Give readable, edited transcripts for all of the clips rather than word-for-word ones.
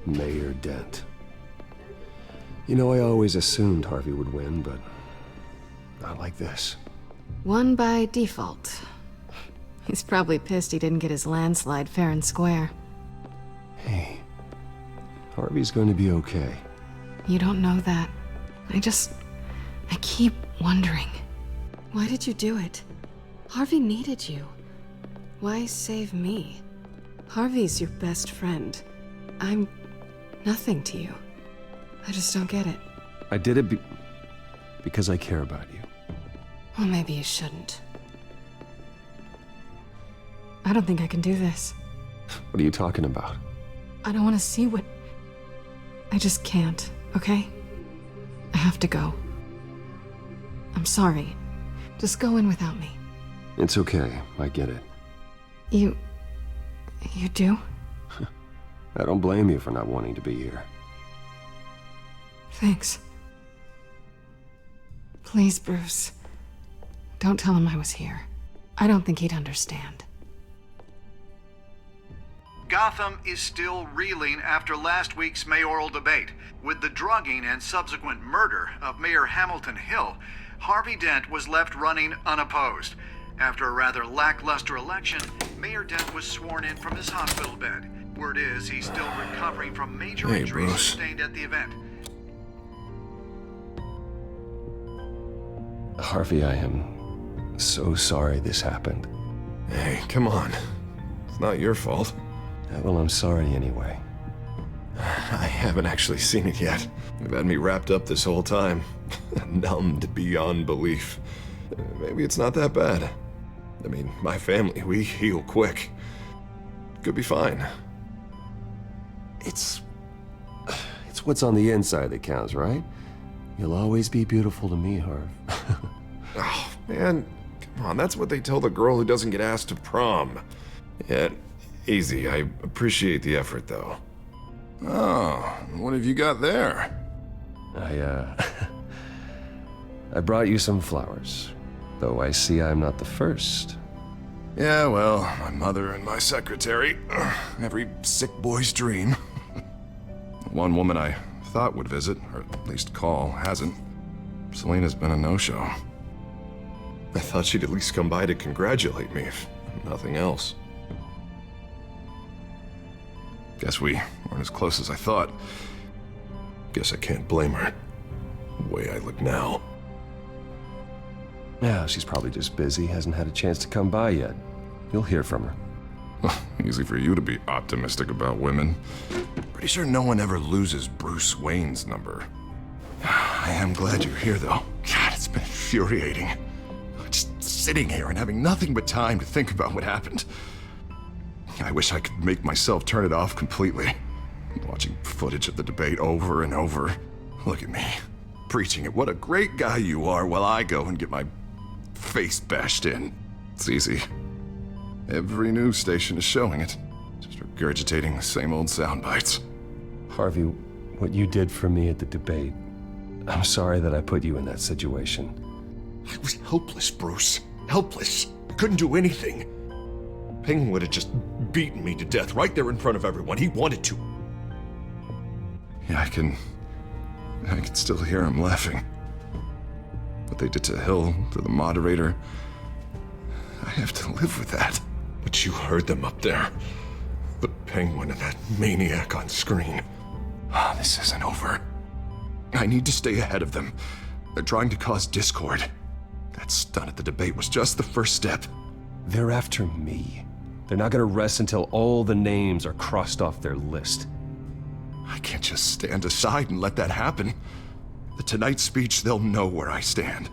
Mayor Dent. You know, I always assumed Harvey would win, but not like this. Won by default. He's probably pissed he didn't get his landslide fair and square. Hey, Harvey's going to be okay. You don't know that. I keep wondering. Why did you do it? Harvey needed you. Why save me? Harvey's your best friend. I'm nothing to you. I just don't get it. I did it because I care about you. Well, maybe you shouldn't. I don't think I can do this. What are you talking about? I don't want to see what... I just can't, okay? I have to go. I'm sorry. Just go in without me. It's okay, I get it. You do? I don't blame you for not wanting to be here. Thanks. Please, Bruce. Don't tell him I was here. I don't think he'd understand. Gotham is still reeling after last week's mayoral debate. With the drugging and subsequent murder of Mayor Hamilton Hill, Harvey Dent was left running unopposed. After a rather lackluster election, Mayor Dent was sworn in from his hospital bed. Word is he's still recovering from major injuries Bruce. sustained at the event. Harvey, I am so sorry this happened. Hey, come on. It's not your fault. Well, I'm sorry anyway. I haven't actually seen it yet. They've had me wrapped up this whole time. Numbed beyond belief. Maybe it's not that bad. I mean, my family, we heal quick. Could be fine. It's what's on the inside that counts, right? You'll always be beautiful to me, Harv. Oh, man. Come on, that's what they tell the girl who doesn't get asked to prom. Yeah, easy. I appreciate the effort, though. Oh, what have you got there? I brought you some flowers. Though I see I'm not the first. Yeah, well, my mother and my secretary. Every sick boy's dream. One woman I thought would visit, or at least call, hasn't. Selena's been a no-show. I thought she'd at least come by to congratulate me, if nothing else. Guess we weren't as close as I thought. Guess I can't blame her. The way I look now. Yeah, she's probably just busy, hasn't had a chance to come by yet. You'll hear from her. Easy for you to be optimistic about women. Pretty sure no one ever loses Bruce Wayne's number. I am glad you're here, though. God, it's been infuriating. Just sitting here and having nothing but time to think about what happened. I wish I could make myself turn it off completely. Watching footage of the debate over and over. Look at me, preaching at what a great guy you are while I go and get my face bashed in. It's easy. Every news station is showing it. Just regurgitating the same old sound bites. Harvey, what you did for me at the debate, I'm sorry that I put you in that situation. I was helpless, Bruce. Helpless. I couldn't do anything. Penguin would have just beaten me to death right there in front of everyone. He wanted to. Yeah, I can still hear him laughing. What they did to Hill, to the moderator, I have to live with that. But you heard them up there. The Penguin and that maniac on screen. This isn't over. I need to stay ahead of them. They're trying to cause discord. That stunt at the debate was just the first step. They're after me. They're not gonna rest until all the names are crossed off their list. I can't just stand aside and let that happen. The Tonight speech, they'll know where I stand.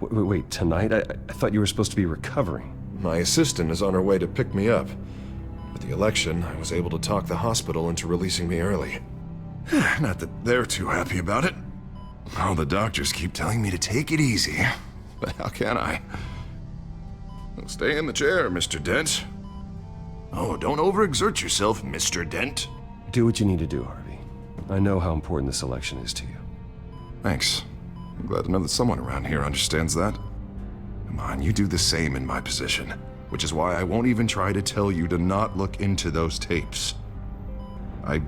Wait, tonight? I thought you were supposed to be recovering. My assistant is on her way to pick me up. With the election, I was able to talk the hospital into releasing me early. Not that they're too happy about it. All the doctors keep telling me to take it easy. But how can I? Well, stay in the chair, Mr. Dent. Oh, don't overexert yourself, Mr. Dent. Do what you need to do, Harvey. I know how important this election is to you. Thanks. I'm glad to know that someone around here understands that. Come on, you do the same in my position. Which is why I won't even try to tell you to not look into those tapes. I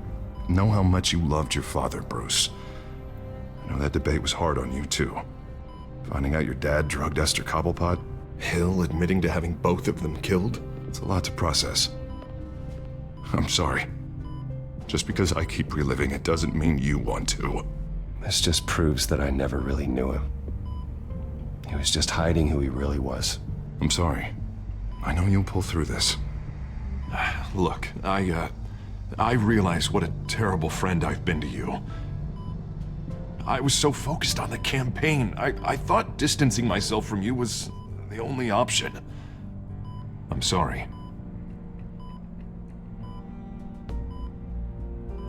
know how much you loved your father, Bruce. I know that debate was hard on you, too. Finding out your dad drugged Esther Cobblepot? Hill admitting to having both of them killed? It's a lot to process. I'm sorry. Just because I keep reliving it doesn't mean you want to. This just proves that I never really knew him. He was just hiding who he really was. I'm sorry. I know you'll pull through this. Look, I realize what a terrible friend I've been to you. I was so focused on the campaign. I thought distancing myself from you was the only option. I'm sorry.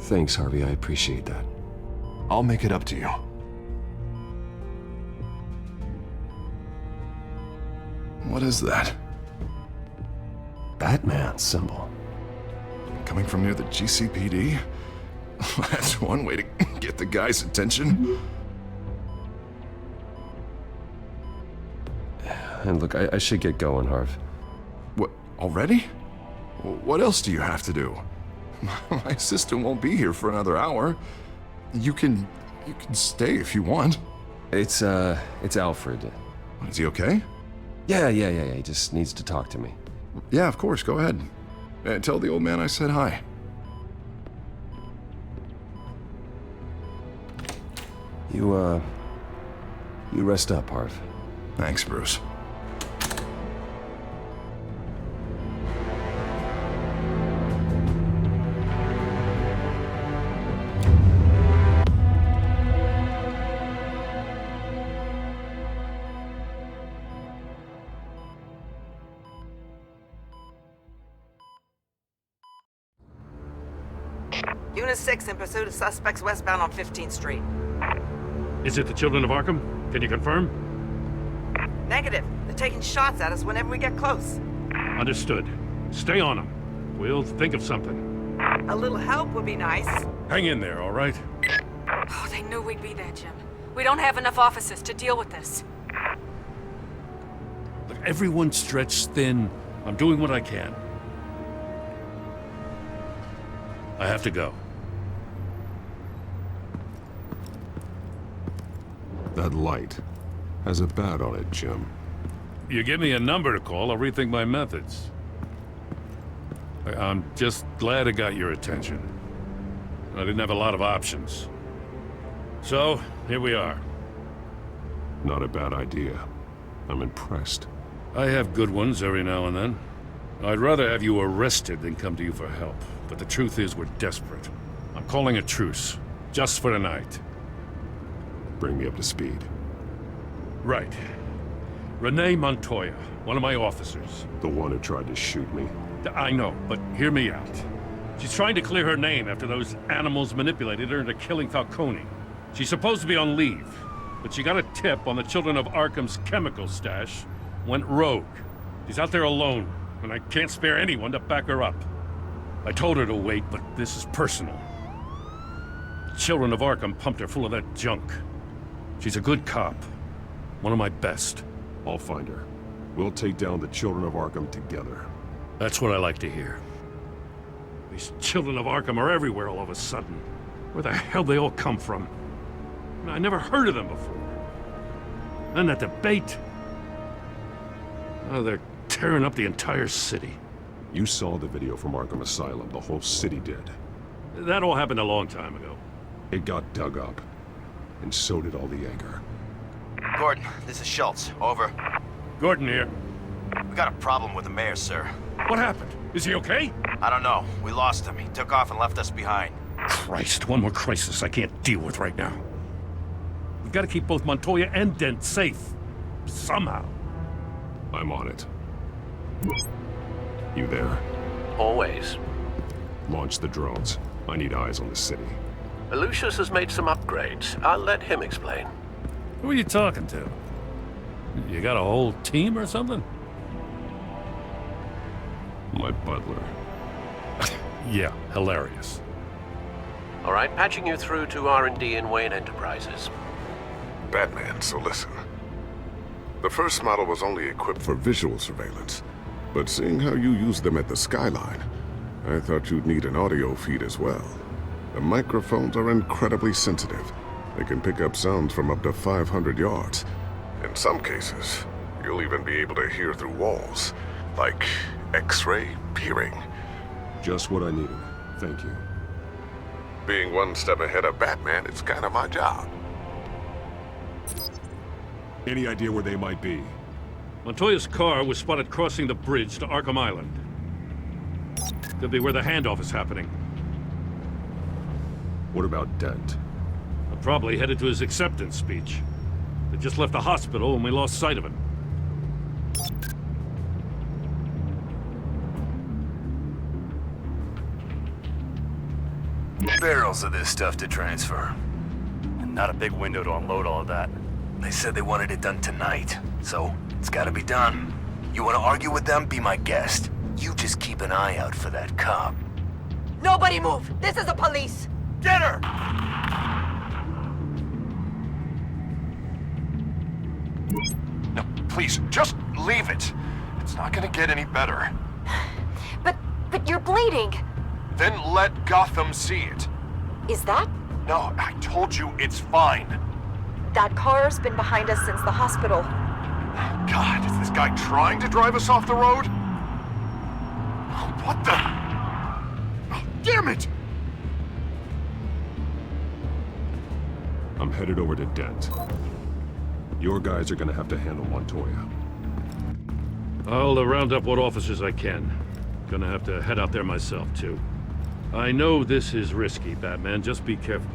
Thanks, Harvey. I appreciate that. I'll make it up to you. What is that? Batman symbol. Coming from near the GCPD? That's one way to get the guy's attention. And look, I should get going, Harv. What, already? What else do you have to do? My assistant won't be here for another hour. You can stay if you want. It's Alfred. Is he okay? Yeah. He just needs to talk to me. Yeah, of course, go ahead. Tell the old man I said hi. You rest up, Harv. Thanks, Bruce. Unit 6 in pursuit of suspects westbound on 15th Street. Is it the Children of Arkham? Can you confirm? Negative. They're taking shots at us whenever we get close. Understood. Stay on them. We'll think of something. A little help would be nice. Hang in there, all right? Oh, they knew we'd be there, Jim. We don't have enough officers to deal with this. Look, everyone's stretched thin. I'm doing what I can. I have to go. That light has a bat on it, Jim. You give me a number to call, I'll rethink my methods. I'm just glad I got your attention. I didn't have a lot of options. So, here we are. Not a bad idea. I'm impressed. I have good ones every now and then. I'd rather have you arrested than come to you for help. But the truth is, we're desperate. I'm calling a truce. Just for tonight. Bring me up to speed. Right. Renee Montoya, one of my officers. The one who tried to shoot me. I know, but hear me out. She's trying to clear her name after those animals manipulated her into killing Falcone. She's supposed to be on leave, but she got a tip on the Children of Arkham's chemical stash, went rogue. She's out there alone, and I can't spare anyone to back her up. I told her to wait, but this is personal. Children of Arkham pumped her full of that junk. She's a good cop. One of my best. I'll find her. We'll take down the Children of Arkham together. That's what I like to hear. These Children of Arkham are everywhere all of a sudden. Where the hell they all come from? I never heard of them before. And that debate. Oh, they're tearing up the entire city. You saw the video from Arkham Asylum. The whole city did. That all happened a long time ago. It got dug up. And so did all the anger. Gordon, this is Schultz. Over. Gordon here. We got a problem with the mayor, sir. What happened? Is he okay? I don't know. We lost him. He took off and left us behind. Christ, one more crisis I can't deal with right now. We've got to keep both Montoya and Dent safe. Somehow. I'm on it. You there? Always. Launch the drones. I need eyes on the city. Lucius has made some upgrades. I'll let him explain. Who are you talking to? You got a whole team or something? My butler. Yeah, hilarious. All right, patching you through to R&D in Wayne Enterprises. Batman, so listen. The first model was only equipped for visual surveillance, but seeing how you use them at the Skyline, I thought you'd need an audio feed as well. The microphones are incredibly sensitive. They can pick up sounds from up to 500 yards. In some cases, you'll even be able to hear through walls, like X-ray peering. Just what I needed. Thank you. Being one step ahead of Batman is kind of my job. Any idea where they might be? Montoya's car was spotted crossing the bridge to Arkham Island. Could be where the handoff is happening. What about Dent? Probably headed to his acceptance speech. They just left the hospital and we lost sight of him. Barrels of this stuff to transfer. And not a big window to unload all of that. They said they wanted it done tonight, so it's gotta be done. You wanna argue with them? Be my guest. You just keep an eye out for that cop. Nobody move! This is the police! Get her! No, please, just leave it. It's not gonna get any better. But you're bleeding. Then let Gotham see it. Is that? No, I told you it's fine. That car's been behind us since the hospital. God, is this guy trying to drive us off the road? What the? Oh, damn it! I'm headed over to Dent. Your guys are gonna have to handle Montoya. I'll round up what officers I can. Gonna have to head out there myself, too. I know this is risky, Batman. Just be careful.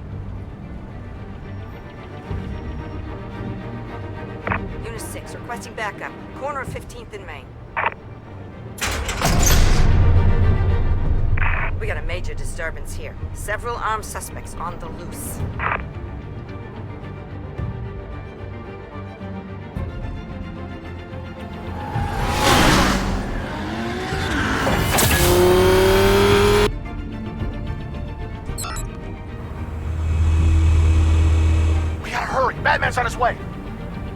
Unit 6, requesting backup. Corner of 15th and Main. We got a major disturbance here. Several armed suspects on the loose. Batman's on his way.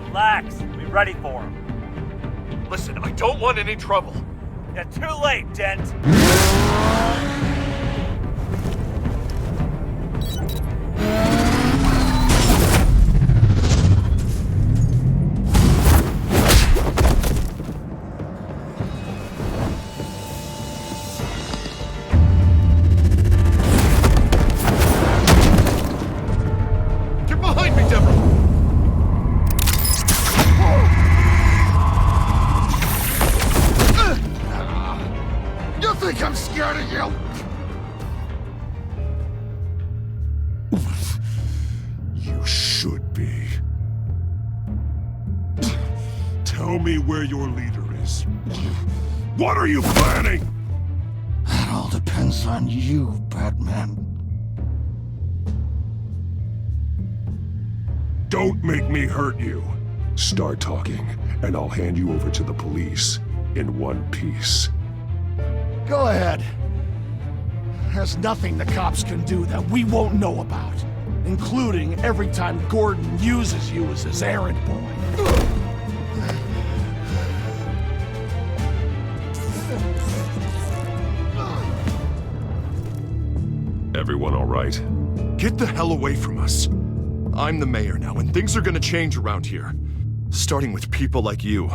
Relax. We're ready for him. Listen, I don't want any trouble. You're too late, Dent. Tell me where your leader is. What are you planning? That all depends on you, Batman. Don't make me hurt you. Start talking, and I'll hand you over to the police in one piece. Go ahead. There's nothing the cops can do that we won't know about, including every time Gordon uses you as his errand boy. Everyone all right? Get the hell away from us. I'm the mayor now, and things are gonna change around here. Starting with people like you.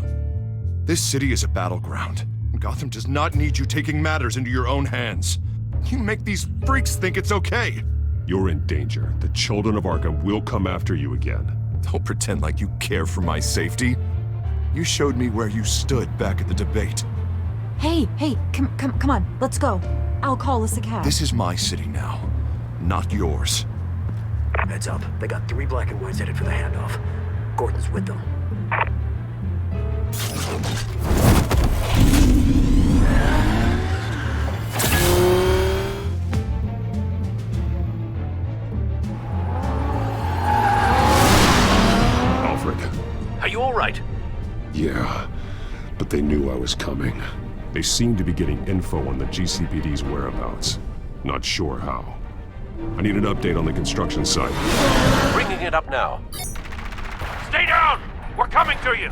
This city is a battleground. Gotham does not need you taking matters into your own hands. You make these freaks think it's okay. You're in danger. The children of Arkham will come after you again. Don't pretend like you care for my safety. You showed me where you stood back at the debate. Hey, come on, let's go. I'll call us a cab. This is my city now, not yours. Heads up. They got 3 black and whites headed for the handoff. Gordon's with them. Alfred. Are you all right? Yeah, but they knew I was coming. They seem to be getting info on the GCPD's whereabouts. Not sure how. I need an update on the construction site. Bringing it up now. Stay down! We're coming to you!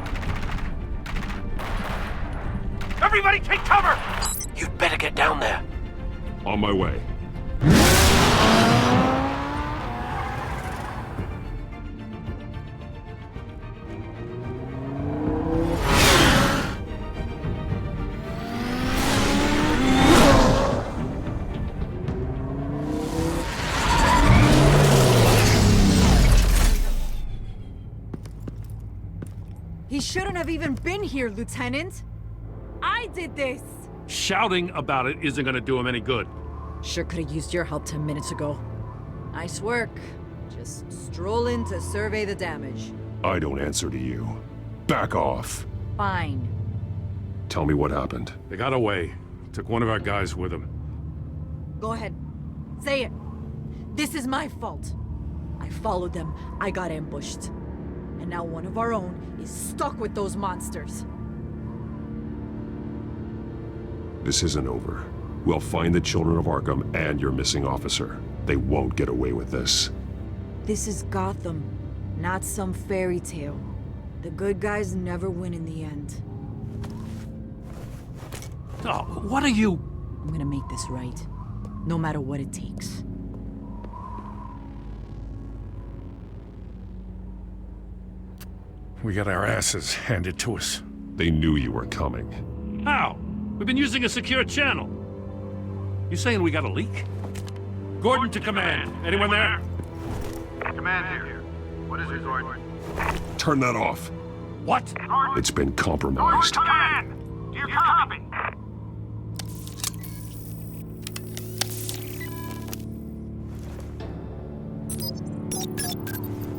Everybody take cover! You'd better get down there. On my way. shouldn't have even been here, Lieutenant. I did this. Shouting about it isn't gonna do him any good. Sure could have used your help 10 minutes ago. Nice work. Just stroll in to survey the damage. I don't answer to you. Back off. Fine. Tell me what happened. They got away. Took one of our guys with them. Go ahead. Say it. This is my fault. I followed them. I got ambushed. And now one of our own is stuck with those monsters. This isn't over. We'll find the children of Arkham and your missing officer. They won't get away with this. This is Gotham, not some fairy tale. The good guys never win in the end. Oh, what are you? I'm gonna make this right, no matter what it takes. We got our asses handed to us. They knew you were coming. How? We've been using a secure channel. You saying we got a leak? Gordon to command. Anyone there? Command here. What is it, Gordon? Turn that off. What? It's been compromised. Command! Do you copy?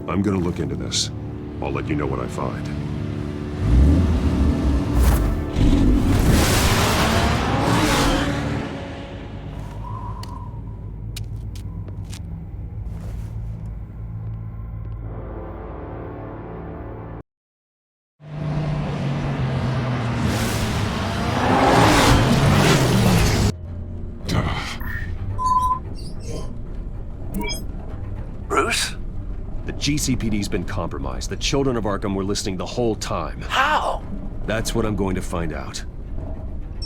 I'm gonna look into this. I'll let you know what I find. Bruce? The GCPD's been compromised. The children of Arkham were listening the whole time. How? That's what I'm going to find out.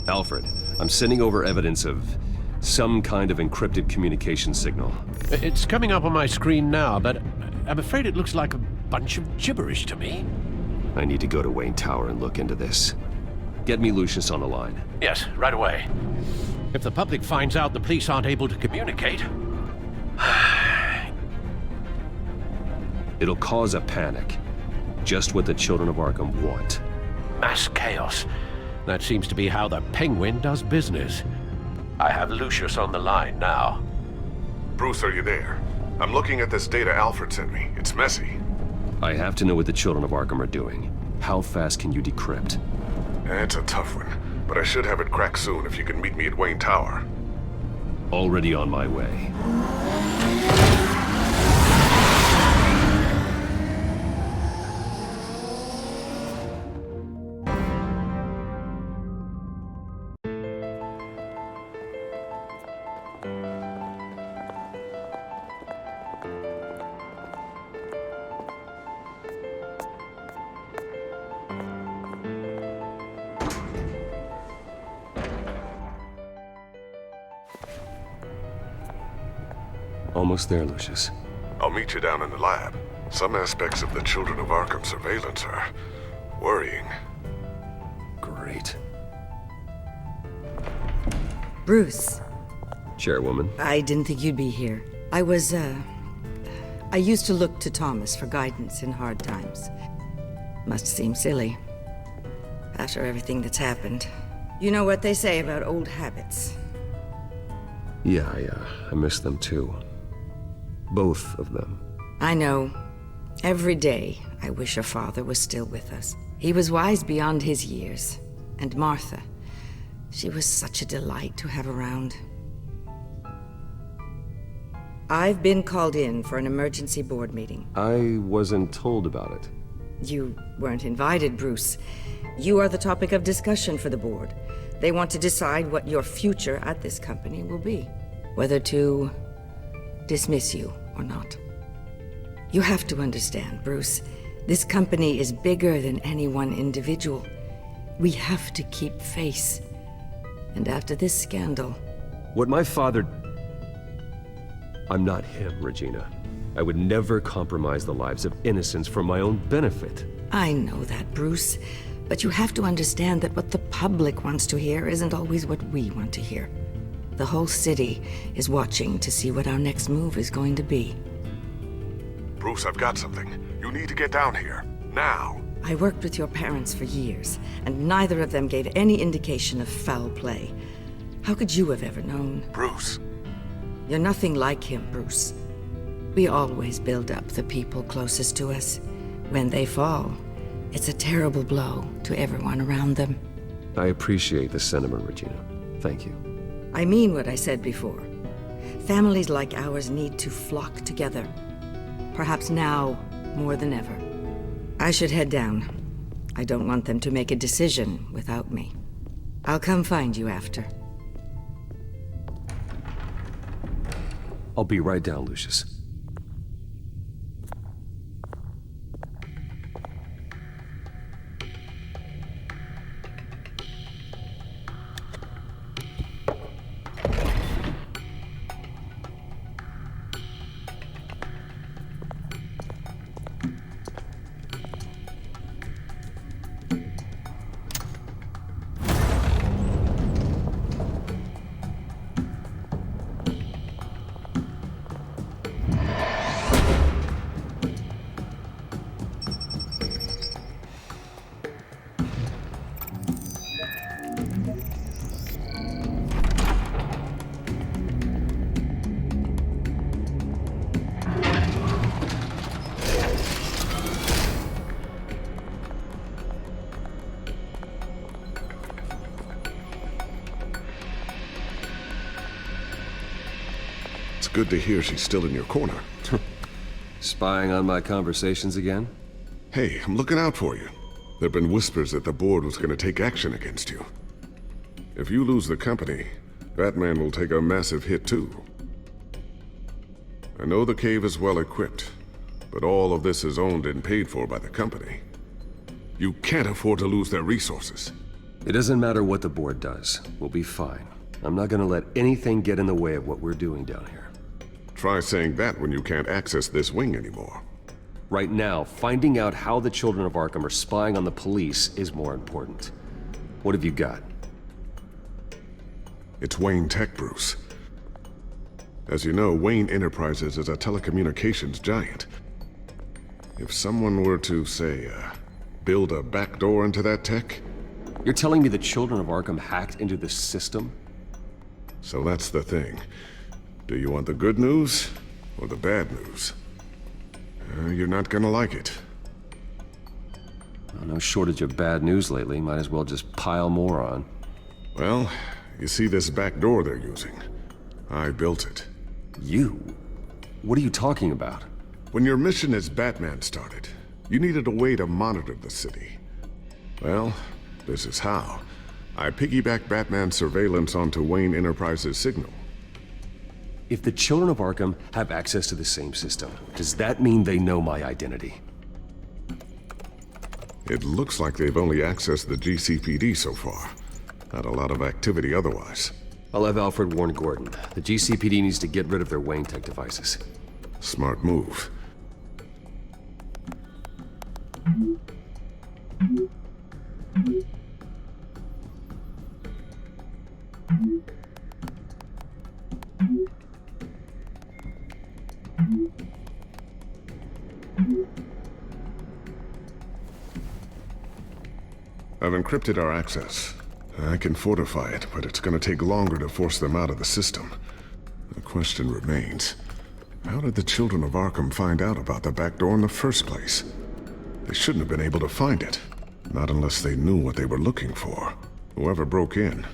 Alfred, I'm sending over evidence of some kind of encrypted communication signal. It's coming up on my screen now, but I'm afraid it looks like a bunch of gibberish to me. I need to go to Wayne Tower and look into this. Get me Lucius on the line. Yes, right away. If the public finds out the police aren't able to communicate... It'll cause a panic. Just what the children of Arkham want. Mass chaos. That seems to be how the Penguin does business. I have Lucius on the line now. Bruce, are you there? I'm looking at this data Alfred sent me. It's messy. I have to know what the children of Arkham are doing. How fast can you decrypt? It's a tough one, but I should have it cracked soon if you can meet me at Wayne Tower. Already on my way. Almost there, Lucius. I'll meet you down in the lab. Some aspects of the Children of Arkham surveillance are worrying. Great. Bruce. Chairwoman. I didn't think you'd be here. I used to look to Thomas for guidance in hard times. Must seem silly. After everything that's happened. You know what they say about old habits. Yeah, I miss them too. Both of them. I know. Every day, I wish your father was still with us. He was wise beyond his years. And Martha, she was such a delight to have around. I've been called in for an emergency board meeting. I wasn't told about it. You weren't invited, Bruce. You are the topic of discussion for the board. They want to decide what your future at this company will be. Whether to dismiss you or not. You have to understand, Bruce. This company is bigger than any one individual. We have to keep face. And after this scandal... What my father... I'm not him, Regina. I would never compromise the lives of innocents for my own benefit. I know that, Bruce. But you have to understand that what the public wants to hear isn't always what we want to hear. The whole city is watching to see what our next move is going to be. Bruce, I've got something. You need to get down here. Now. I worked with your parents for years, and neither of them gave any indication of foul play. How could you have ever known? Bruce. You're nothing like him, Bruce. We always build up the people closest to us. When they fall, it's a terrible blow to everyone around them. I appreciate the sentiment, Regina. Thank you. I mean what I said before. Families like ours need to flock together. Perhaps now more than ever. I should head down. I don't want them to make a decision without me. I'll come find you after. I'll be right down, Lucius. Good to hear she's still in your corner. Spying on my conversations again? Hey, I'm looking out for you. There've been whispers that the board was going to take action against you. If you lose the company, Batman will take a massive hit too. I know the cave is well equipped, but all of this is owned and paid for by the company. You can't afford to lose their resources. It doesn't matter what the board does. We'll be fine. I'm not gonna let anything get in the way of what we're doing down here. Try saying that when you can't access this wing anymore. Right now, finding out how the Children of Arkham are spying on the police is more important. What have you got? It's Wayne Tech, Bruce. As you know, Wayne Enterprises is a telecommunications giant. If someone were to, say, build a backdoor into that tech... You're telling me the Children of Arkham hacked into the system? So that's the thing. Do you want the good news or the bad news? You're not gonna like it. Well, no shortage of bad news lately. Might as well just pile more on. Well, you see this back door they're using? I built it. You? What are you talking about? When your mission as Batman started, you needed a way to monitor the city. Well, this is how. I piggybacked Batman's surveillance onto Wayne Enterprises' signal. If the Children of Arkham have access to the same system, does that mean they know my identity? It looks like they've only accessed the GCPD so far. Not a lot of activity otherwise. I'll have Alfred warn Gordon. The GCPD needs to get rid of their Wayne Tech devices. Smart move. I've encrypted our access. I can fortify it, but it's gonna take longer to force them out of the system. The question remains, how did the Children of Arkham find out about the back door in the first place? They shouldn't have been able to find it. Not unless they knew what they were looking for. Whoever broke in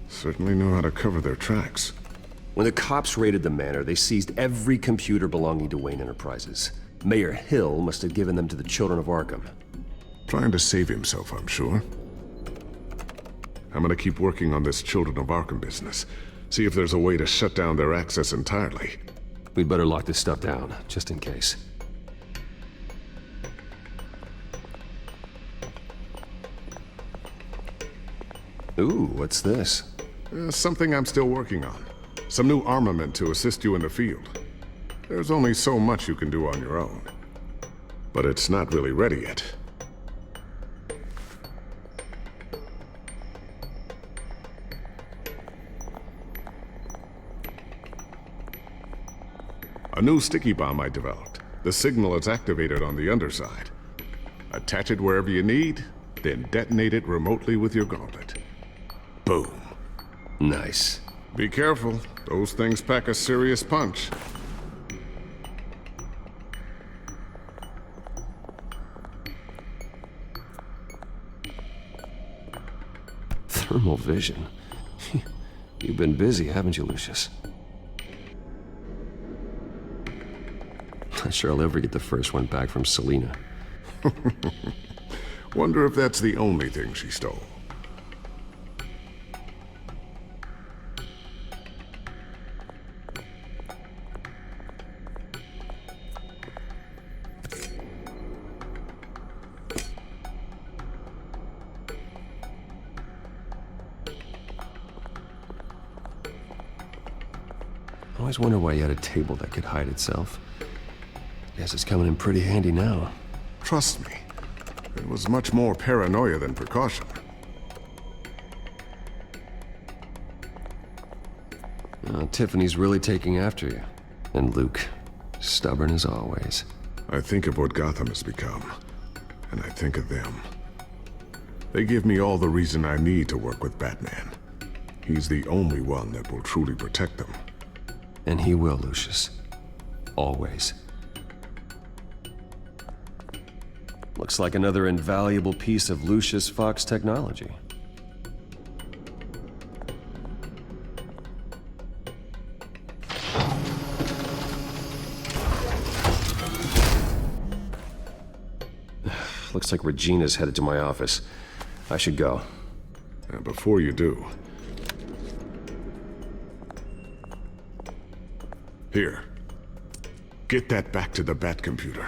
certainly knew how to cover their tracks. When the cops raided the manor, they seized every computer belonging to Wayne Enterprises. Mayor Hill must have given them to the Children of Arkham. Trying to save himself, I'm sure. I'm gonna keep working on this Children of Arkham business. See if there's a way to shut down their access entirely. We'd better lock this stuff down, just in case. Ooh, what's this? Something I'm still working on. Some new armament to assist you in the field. There's only so much you can do on your own. But it's not really ready yet. A new sticky bomb I developed. The signal is activated on the underside. Attach it wherever you need, then detonate it remotely with your gauntlet. Boom. Nice. Be careful. Those things pack a serious punch. Thermal vision. You've been busy, haven't you, Lucius? Not sure I'll ever get the first one back from Selena. Wonder if that's the only thing she stole. I always wonder why you had a table that could hide itself. Guess it's coming in pretty handy now. Trust me, it was much more paranoia than precaution. Tiffany's really taking after you. And Luke, stubborn as always. I think of what Gotham has become, and I think of them. They give me all the reason I need to work with Batman. He's the only one that will truly protect them. And he will, Lucius. Always. Looks like another invaluable piece of Lucius Fox technology. Looks like Regina's headed to my office. I should go. And before you do... Here. Get that back to the Bat computer.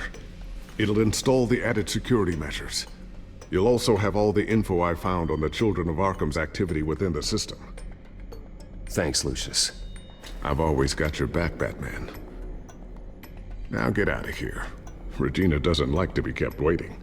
It'll install the added security measures. You'll also have all the info I found on the Children of Arkham's activity within the system. Thanks, Lucius. I've always got your back, Batman. Now get out of here. Regina doesn't like to be kept waiting.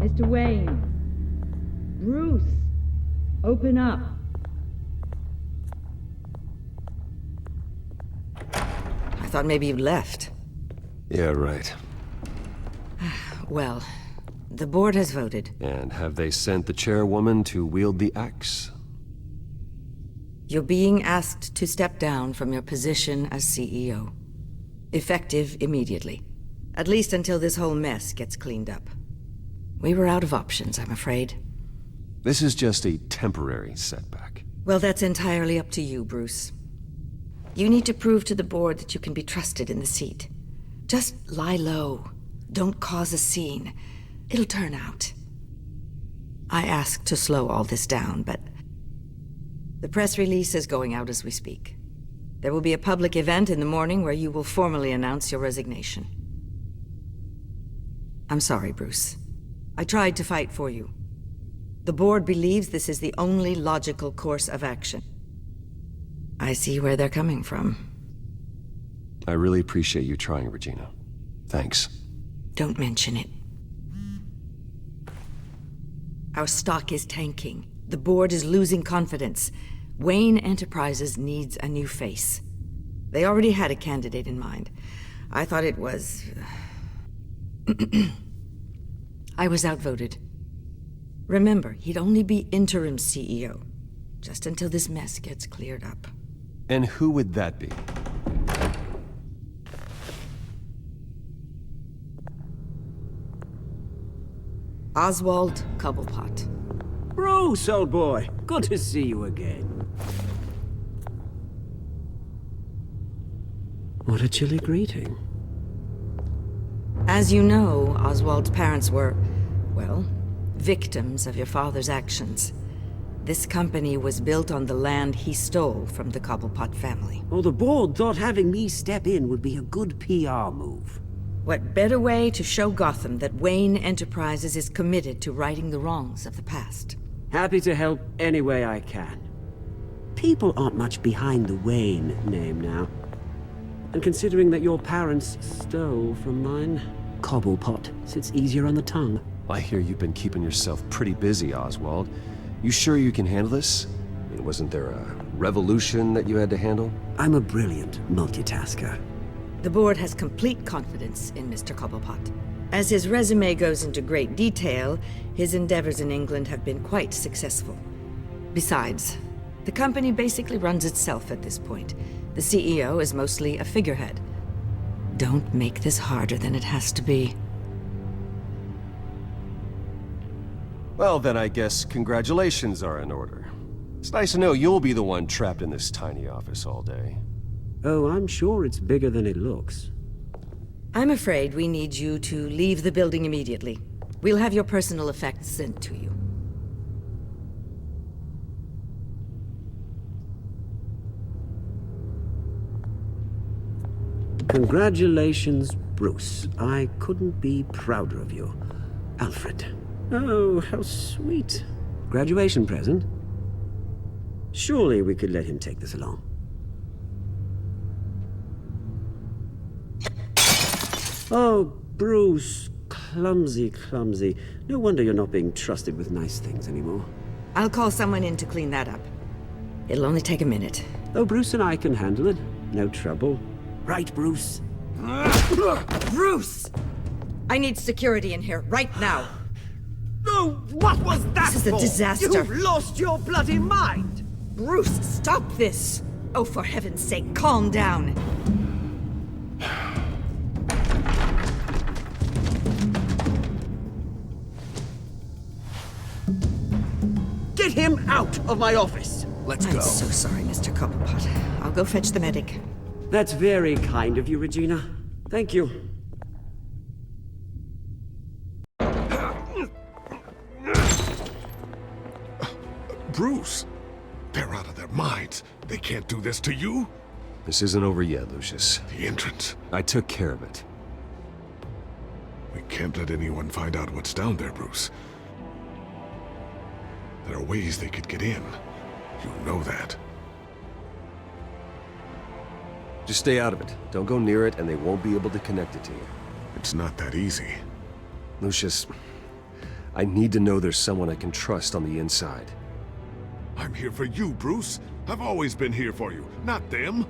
Mr. Wayne. Bruce. Open up. I thought maybe you'd left. Yeah, right. Well, the board has voted. And have they sent the chairwoman to wield the axe? You're being asked to step down from your position as CEO. Effective immediately. At least until this whole mess gets cleaned up. We were out of options, I'm afraid. This is just a temporary setback. Well, that's entirely up to you, Bruce. You need to prove to the board that you can be trusted in the seat. Just lie low. Don't cause a scene. It'll turn out. I asked to slow all this down, but the press release is going out as we speak. There will be a public event in the morning where you will formally announce your resignation. I'm sorry, Bruce. I tried to fight for you. The board believes this is the only logical course of action. I see where they're coming from. I really appreciate you trying, Regina. Thanks. Don't mention it. Our stock is tanking. The board is losing confidence. Wayne Enterprises needs a new face. They already had a candidate in mind. I thought it was... I was outvoted. Remember, he'd only be interim CEO, just until this mess gets cleared up. And who would that be? Oswald Cobblepot. Bruce, old boy. Good to see you again. What a chilly greeting. As you know, Oswald's parents were, well, victims of your father's actions. This company was built on the land he stole from the Cobblepot family. Well, the board thought having me step in would be a good PR move. What better way to show Gotham that Wayne Enterprises is committed to righting the wrongs of the past? Happy to help any way I can. People aren't much behind the Wayne name now. And considering that your parents stole from mine, Cobblepot sits easier on the tongue. I hear you've been keeping yourself pretty busy, Oswald. You sure you can handle this? I mean, wasn't there a revolution that you had to handle? I'm a brilliant multitasker. The board has complete confidence in Mr. Cobblepot. As his resume goes into great detail, his endeavors in England have been quite successful. Besides, the company basically runs itself at this point. The CEO is mostly a figurehead. Don't make this harder than it has to be. Well, then I guess congratulations are in order. It's nice to know you'll be the one trapped in this tiny office all day. Oh, I'm sure it's bigger than it looks. I'm afraid we need you to leave the building immediately. We'll have your personal effects sent to you. Congratulations, Bruce. I couldn't be prouder of you. Alfred. Oh, how sweet. Graduation present? Surely we could let him take this along. Oh, Bruce. Clumsy, clumsy. No wonder you're not being trusted with nice things anymore. I'll call someone in to clean that up. It'll only take a minute. Oh, Bruce and I can handle it. No trouble. Right, Bruce? Bruce! I need security in here, right now. Oh, what was that This is a for? disaster. You've lost your bloody mind! Bruce, stop this! Oh, for heaven's sake, calm down. Get him out of my office! Let's I'm so sorry, Mr. Cobblepot. I'll go fetch the medic. That's very kind of you, Regina. Thank you. Bruce, they're out of their minds. They can't do this to you. This isn't over yet, Lucius. The entrance. I took care of it. We can't let anyone find out what's down there, Bruce. There are ways they could get in. You know that. Just stay out of it. Don't go near it, and they won't be able to connect it to you. It's not that easy. Lucius, I need to know there's someone I can trust on the inside. I'm here for you, Bruce. I've always been here for you, not them.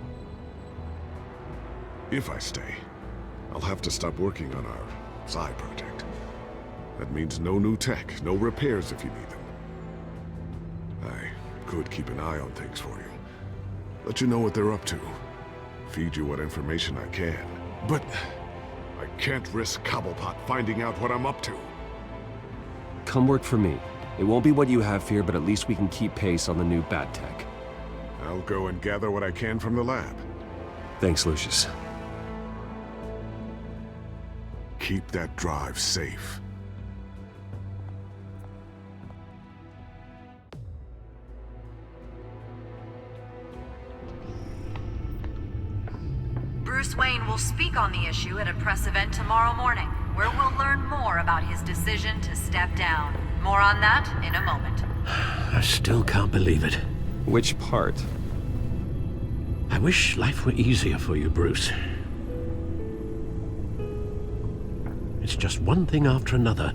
If I stay, I'll have to stop working on our side project. That means no new tech, no repairs if you need them. I could keep an eye on things for you. Let you know what they're up to. Feed you what information I can. But I can't risk Cobblepot finding out what I'm up to. Come work for me. It won't be what you have here, but at least we can keep pace on the new bat tech. I'll go and gather what I can from the lab. Thanks, Lucius. Keep that drive safe. Bruce Wayne will speak on the issue at a press event tomorrow morning, where we'll learn more about his decision to step down. More on that in a moment. I still can't believe it. Which part? I wish life were easier for you, Bruce. It's just one thing after another.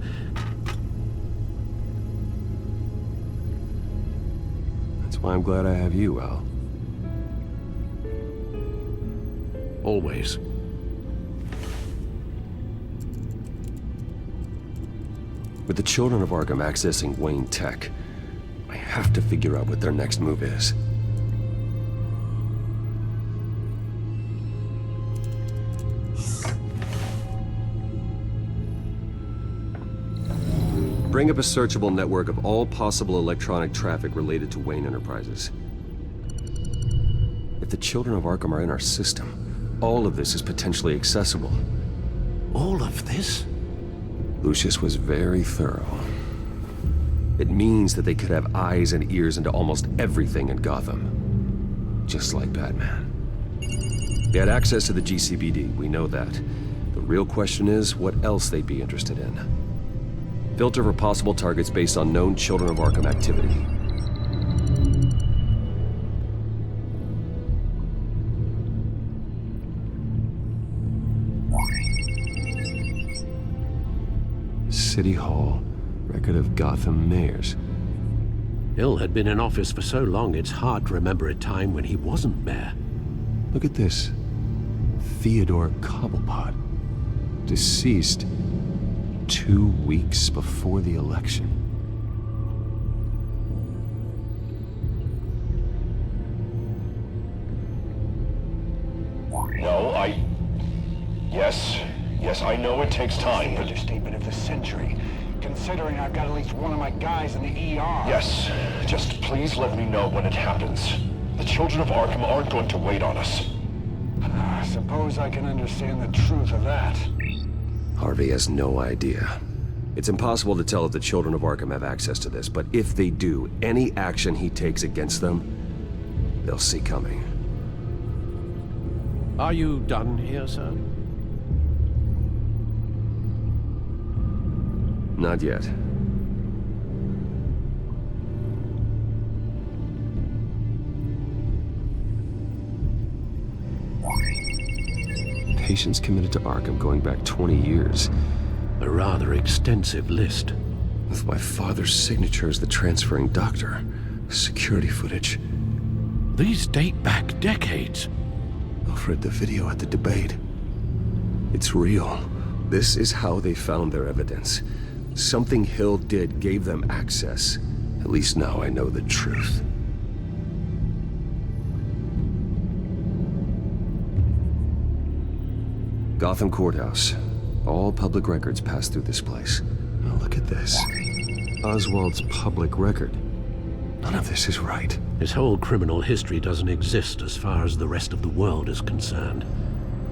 That's why I'm glad I have you, Al. Always. With the children of Arkham accessing Wayne Tech, I have to figure out what their next move is. Bring up a searchable network of all possible electronic traffic related to Wayne Enterprises. If the children of Arkham are in our system, all of this is potentially accessible. All of this? Lucius was very thorough. It means that they could have eyes and ears into almost everything in Gotham. Just like Batman. They had access to the GCPD, we know that. The real question is, what else they'd be interested in. Filter for possible targets based on known Children of Arkham activity. City Hall. Record of Gotham mayors. Hill had been in office for so long, it's hard to remember a time when he wasn't mayor. Look at this. Theodore Cobblepot. Deceased 2 weeks before the election. No, Yes, I know it takes time. Understatement of the century. Considering I've got at least one of my guys in the ER. Yes, just please let me know when it happens. The children of Arkham aren't going to wait on us. I suppose I can understand the truth of that. Harvey has no idea. It's impossible to tell if the children of Arkham have access to this, but if they do, any action he takes against them, they'll see coming. Are you done here, sir? Not yet. Patients committed to Arkham going back 20 years. A rather extensive list. With my father's signature as the transferring doctor. Security footage. These date back decades. Alfred, the video at the debate. It's real. This is how they found their evidence. Something Hill did gave them access. At least now I know the truth. Gotham Courthouse. All public records pass through this place. Now look at this. Oswald's public record. None of this is right. His whole criminal history doesn't exist as far as the rest of the world is concerned.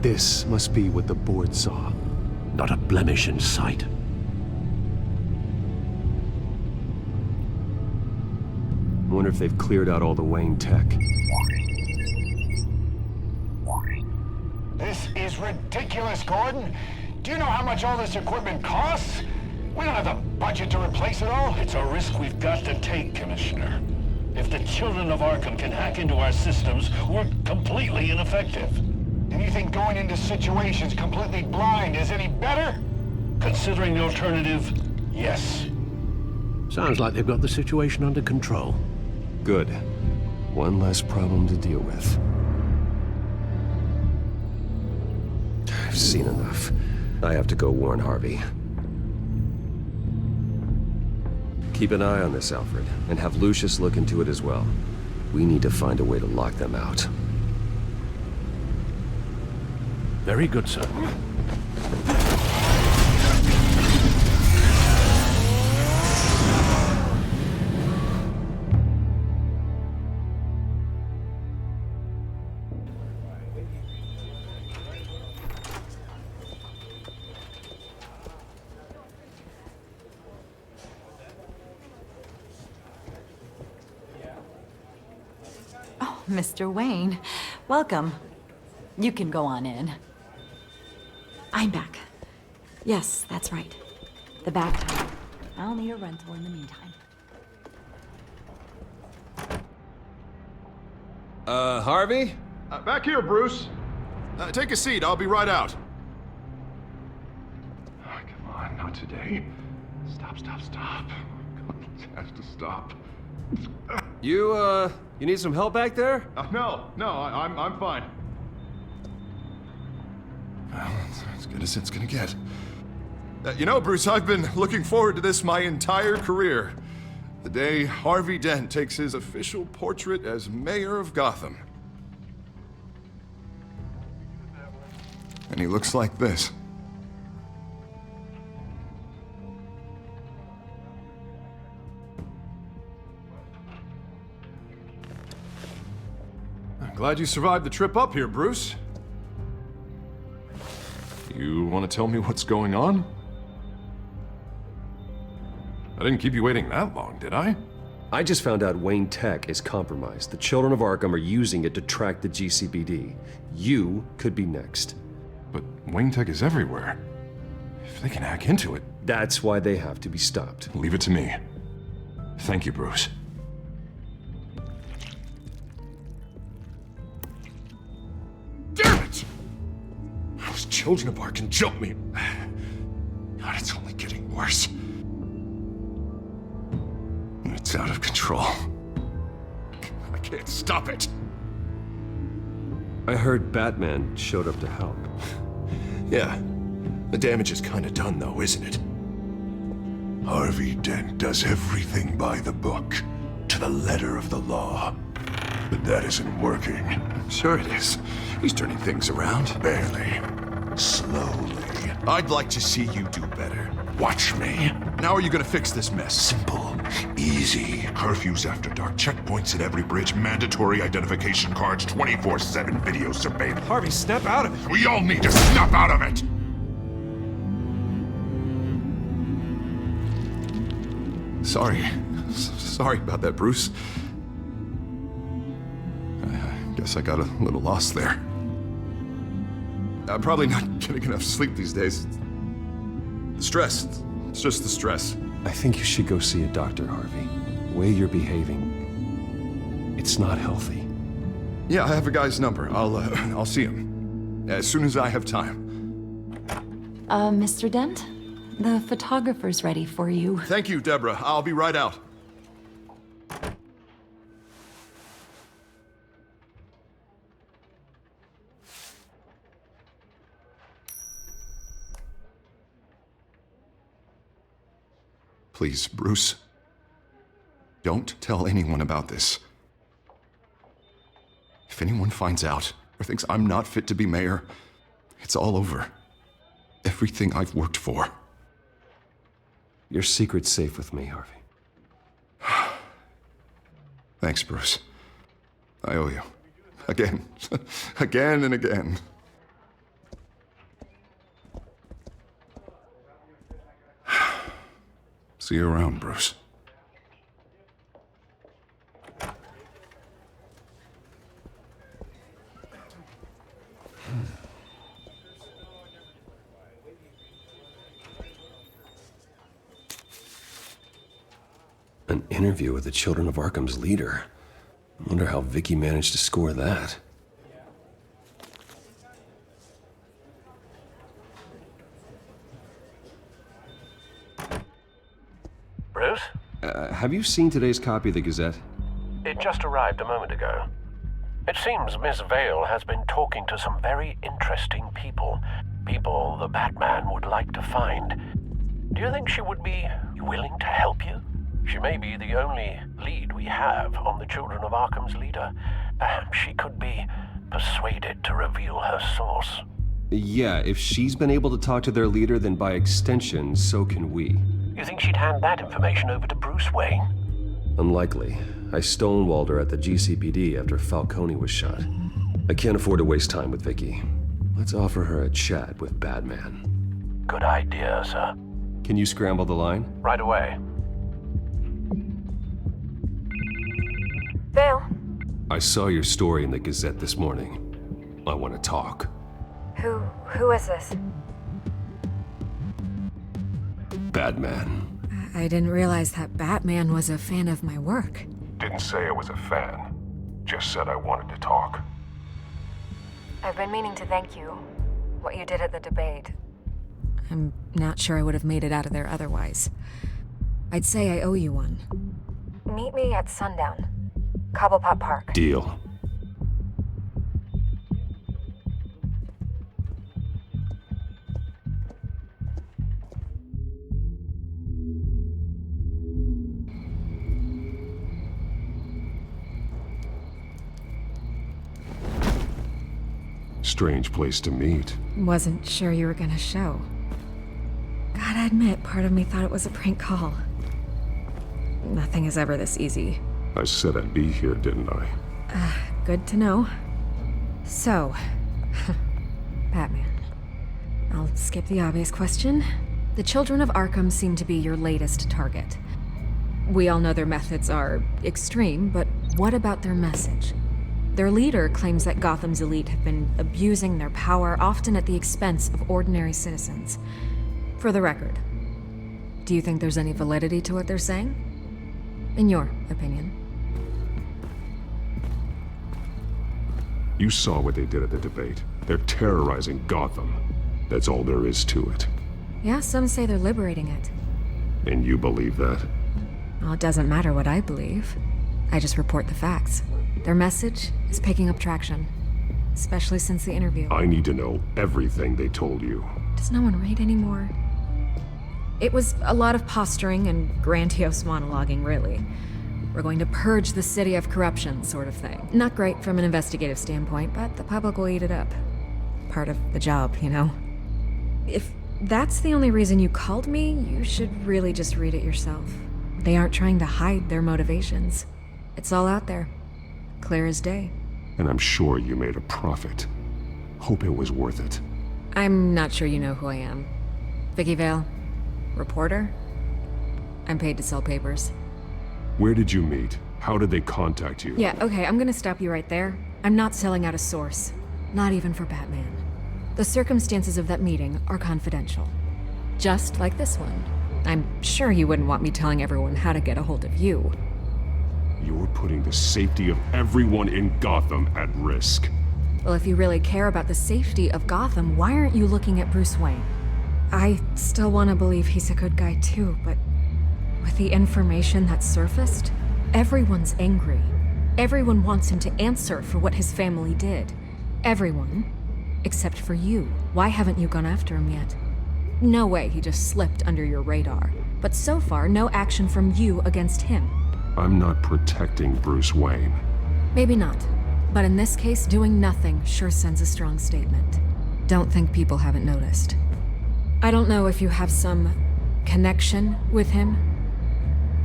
This must be what the board saw. Not a blemish in sight. I wonder if they've cleared out all the Wayne tech. This is ridiculous, Gordon. Do you know how much all this equipment costs? We don't have the budget to replace it all. It's a risk we've got to take, Commissioner. If the children of Arkham can hack into our systems, we're completely ineffective. And you think going into situations completely blind is any better? Considering the alternative, yes. Sounds like they've got the situation under control. Good. One less problem to deal with. I've seen enough. I have to go warn Harvey. Keep an eye on this, Alfred, and have Lucius look into it as well. We need to find a way to lock them out. Very good, sir. Mr. Wayne, welcome. You can go on in. I'm back. Yes, that's right. The back time. I'll need a rental in the meantime. Harvey? Back here, Bruce. Take a seat, I'll be right out. Oh, come on, not today. Stop. It has to stop. You need some help back there? No, I'm fine. Well, it's as good as it's gonna get. You know, Bruce, I've been looking forward to this my entire career. The day Harvey Dent takes his official portrait as mayor of Gotham. And he looks like this. I'm glad you survived the trip up here, Bruce. You want to tell me what's going on? I didn't keep you waiting that long, did I? I just found out Wayne Tech is compromised. The Children of Arkham are using it to track the GCPD. You could be next. But Wayne Tech is everywhere. If they can hack into it... That's why they have to be stopped. Leave it to me. Thank you, Bruce. Damn it! Those Children of Arkham jumped me. God, it's only getting worse. It's out of control. I can't stop it. I heard Batman showed up to help. Yeah. The damage is kinda done though, isn't it? Harvey Dent does everything by the book, to the letter of the law. But that isn't working. Sure it is. He's turning things around. Barely. Slowly. I'd like to see you do better. Watch me. How are you gonna fix this mess? Simple. Easy. Curfews after dark, checkpoints at every bridge, mandatory identification cards, 24/7 video surveillance. Harvey, snap out of it. We all need to snap out of it! Sorry about that, Bruce. I guess I got a little lost there. I'm probably not getting enough sleep these days. The stress. It's just the stress. I think you should go see a doctor, Harvey. The way you're behaving, it's not healthy. Yeah, I have a guy's number. I'll see him as soon as I have time. Mr. Dent? The photographer's ready for you. Thank you, Deborah. I'll be right out. Please, Bruce. Don't tell anyone about this. If anyone finds out or thinks I'm not fit to be mayor, it's all over. Everything I've worked for. Your secret's safe with me, Harvey. Thanks, Bruce. I owe you. Again. Again and again. See you around, Bruce. An interview with the Children of Arkham's leader. I wonder how Vicky managed to score that. Bruce? Have you seen today's copy of the Gazette? It just arrived a moment ago. It seems Miss Vale has been talking to some very interesting people. People the Batman would like to find. Do you think she would be willing to help you? She may be the only lead we have on the Children of Arkham's leader. Perhaps she could be persuaded to reveal her source. Yeah, if she's been able to talk to their leader, then by extension, so can we. You think she'd hand that information over to Bruce Wayne? Unlikely. I stonewalled her at the GCPD after Falcone was shot. I can't afford to waste time with Vicky. Let's offer her a chat with Batman. Good idea, sir. Can you scramble the line? Right away. Vale? I saw your story in the Gazette this morning. I want to talk. Who is this? Batman. I didn't realize that Batman was a fan of my work. Didn't say I was a fan. Just said I wanted to talk. I've been meaning to thank you. What you did at the debate. I'm not sure I would have made it out of there otherwise. I'd say I owe you one. Meet me at sundown. Cobblepot Park. Deal. Strange place to meet. Wasn't sure you were gonna show. Gotta admit, part of me thought it was a prank call. Nothing is ever this easy. I said I'd be here, didn't I? Good to know. So, Batman. I'll skip the obvious question. The Children of Arkham seem to be your latest target. We all know their methods are extreme, but what about their message? Their leader claims that Gotham's elite have been abusing their power, often at the expense of ordinary citizens. For the record, do you think there's any validity to what they're saying? In your opinion? You saw what they did at the debate. They're terrorizing Gotham. That's all there is to it. Yeah, some say they're liberating it. And you believe that? Well, it doesn't matter what I believe. I just report the facts. Their message is picking up traction, especially since the interview. I need to know everything they told you. Does no one read anymore? It was a lot of posturing and grandiose monologuing, really. We're going to purge the city of corruption, sort of thing. Not great from an investigative standpoint, but the public will eat it up. Part of the job, you know? If that's the only reason you called me, you should really just read it yourself. They aren't trying to hide their motivations. It's all out there. Clear as day. And I'm sure you made a profit. Hope it was worth it. I'm not sure you know who I am. Vicky Vale. Reporter. I'm paid to sell papers. Where did you meet? How did they contact you? Yeah, okay, I'm gonna stop you right there. I'm not selling out a source. Not even for Batman. The circumstances of that meeting are confidential. Just like this one. I'm sure you wouldn't want me telling everyone how to get a hold of you. You're putting the safety of everyone in Gotham at risk. Well, if you really care about the safety of Gotham, why aren't you looking at Bruce Wayne? I still want to believe he's a good guy too, but with the information that surfaced, everyone's angry. Everyone wants him to answer for what his family did. Everyone, except for you. Why haven't you gone after him yet? No way he just slipped under your radar. But so far, no action from you against him. I'm not protecting Bruce Wayne. Maybe not. But in this case, doing nothing sure sends a strong statement. Don't think people haven't noticed. I don't know if you have some connection with him.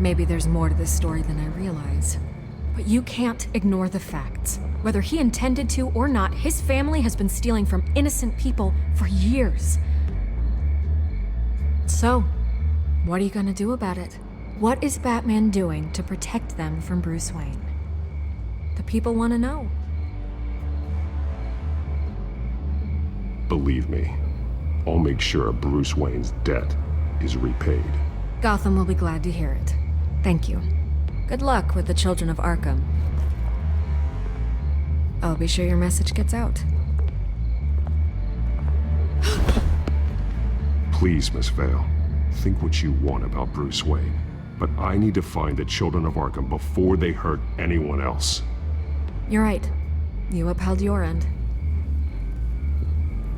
Maybe there's more to this story than I realize. But you can't ignore the facts. Whether he intended to or not, his family has been stealing from innocent people for years. So, what are you gonna do about it? What is Batman doing to protect them from Bruce Wayne? The people want to know. Believe me, I'll make sure Bruce Wayne's debt is repaid. Gotham will be glad to hear it. Thank you. Good luck with the children of Arkham. I'll be sure your message gets out. Please, Miss Vale, think what you want about Bruce Wayne. But I need to find the children of Arkham before they hurt anyone else. You're right. You upheld your end.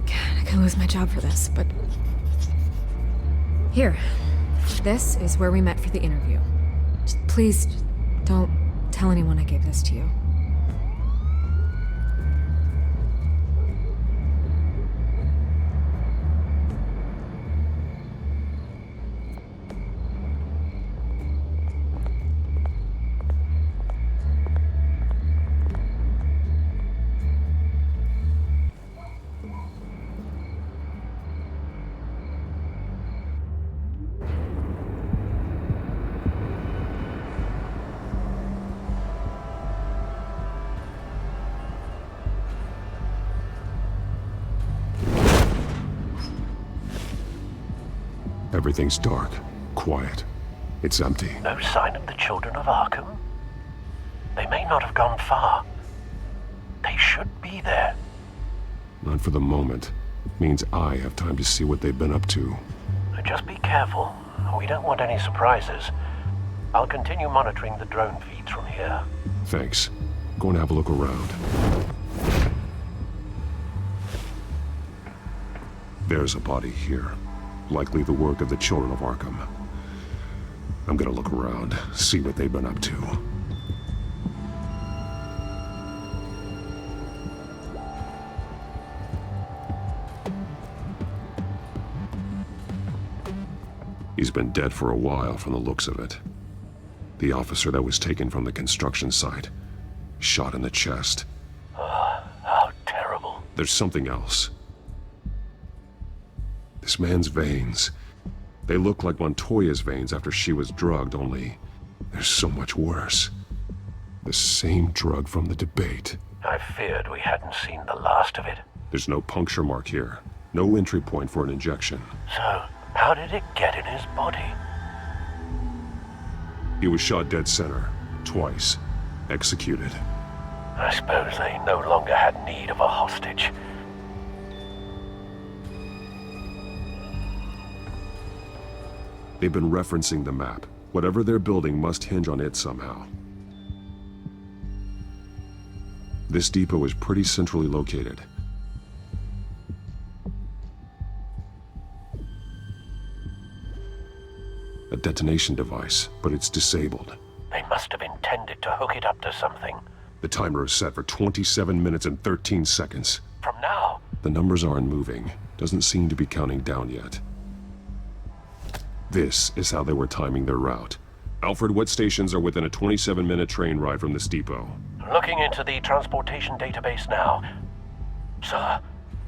God, I could lose my job for this, but... Here. This is where we met for the interview. Please, don't tell anyone I gave this to you. Everything's dark, quiet. It's empty. No sign of the children of Arkham? They may not have gone far. They should be there. Not for the moment. Means I have time to see what they've been up to. Just be careful. We don't want any surprises. I'll continue monitoring the drone feeds from here. Thanks. Going to have a look around. There's a body here. Likely the work of the children of Arkham. I'm gonna look around, see what they've been up to. He's been dead for a while from the looks of it. The officer that was taken from the construction site. Shot in the chest. How terrible. There's something else. This man's veins. They look like Montoya's veins after she was drugged, only There's so much worse. The same drug from the debate. I feared we hadn't seen the last of it. There's no puncture mark here. No entry point for an injection. So, how did it get in his body? He was shot dead center. Twice. Executed. I suppose they no longer had need of a hostage. They've been referencing the map. Whatever they're building must hinge on it somehow. This depot is pretty centrally located. A detonation device, but it's disabled. They must have intended to hook it up to something. The timer is set for 27 minutes and 13 seconds. From now? The numbers aren't moving. Doesn't seem to be counting down yet. This is how they were timing their route. Alfred, what stations are within a 27-minute train ride from this depot? Looking into the transportation database now. Sir,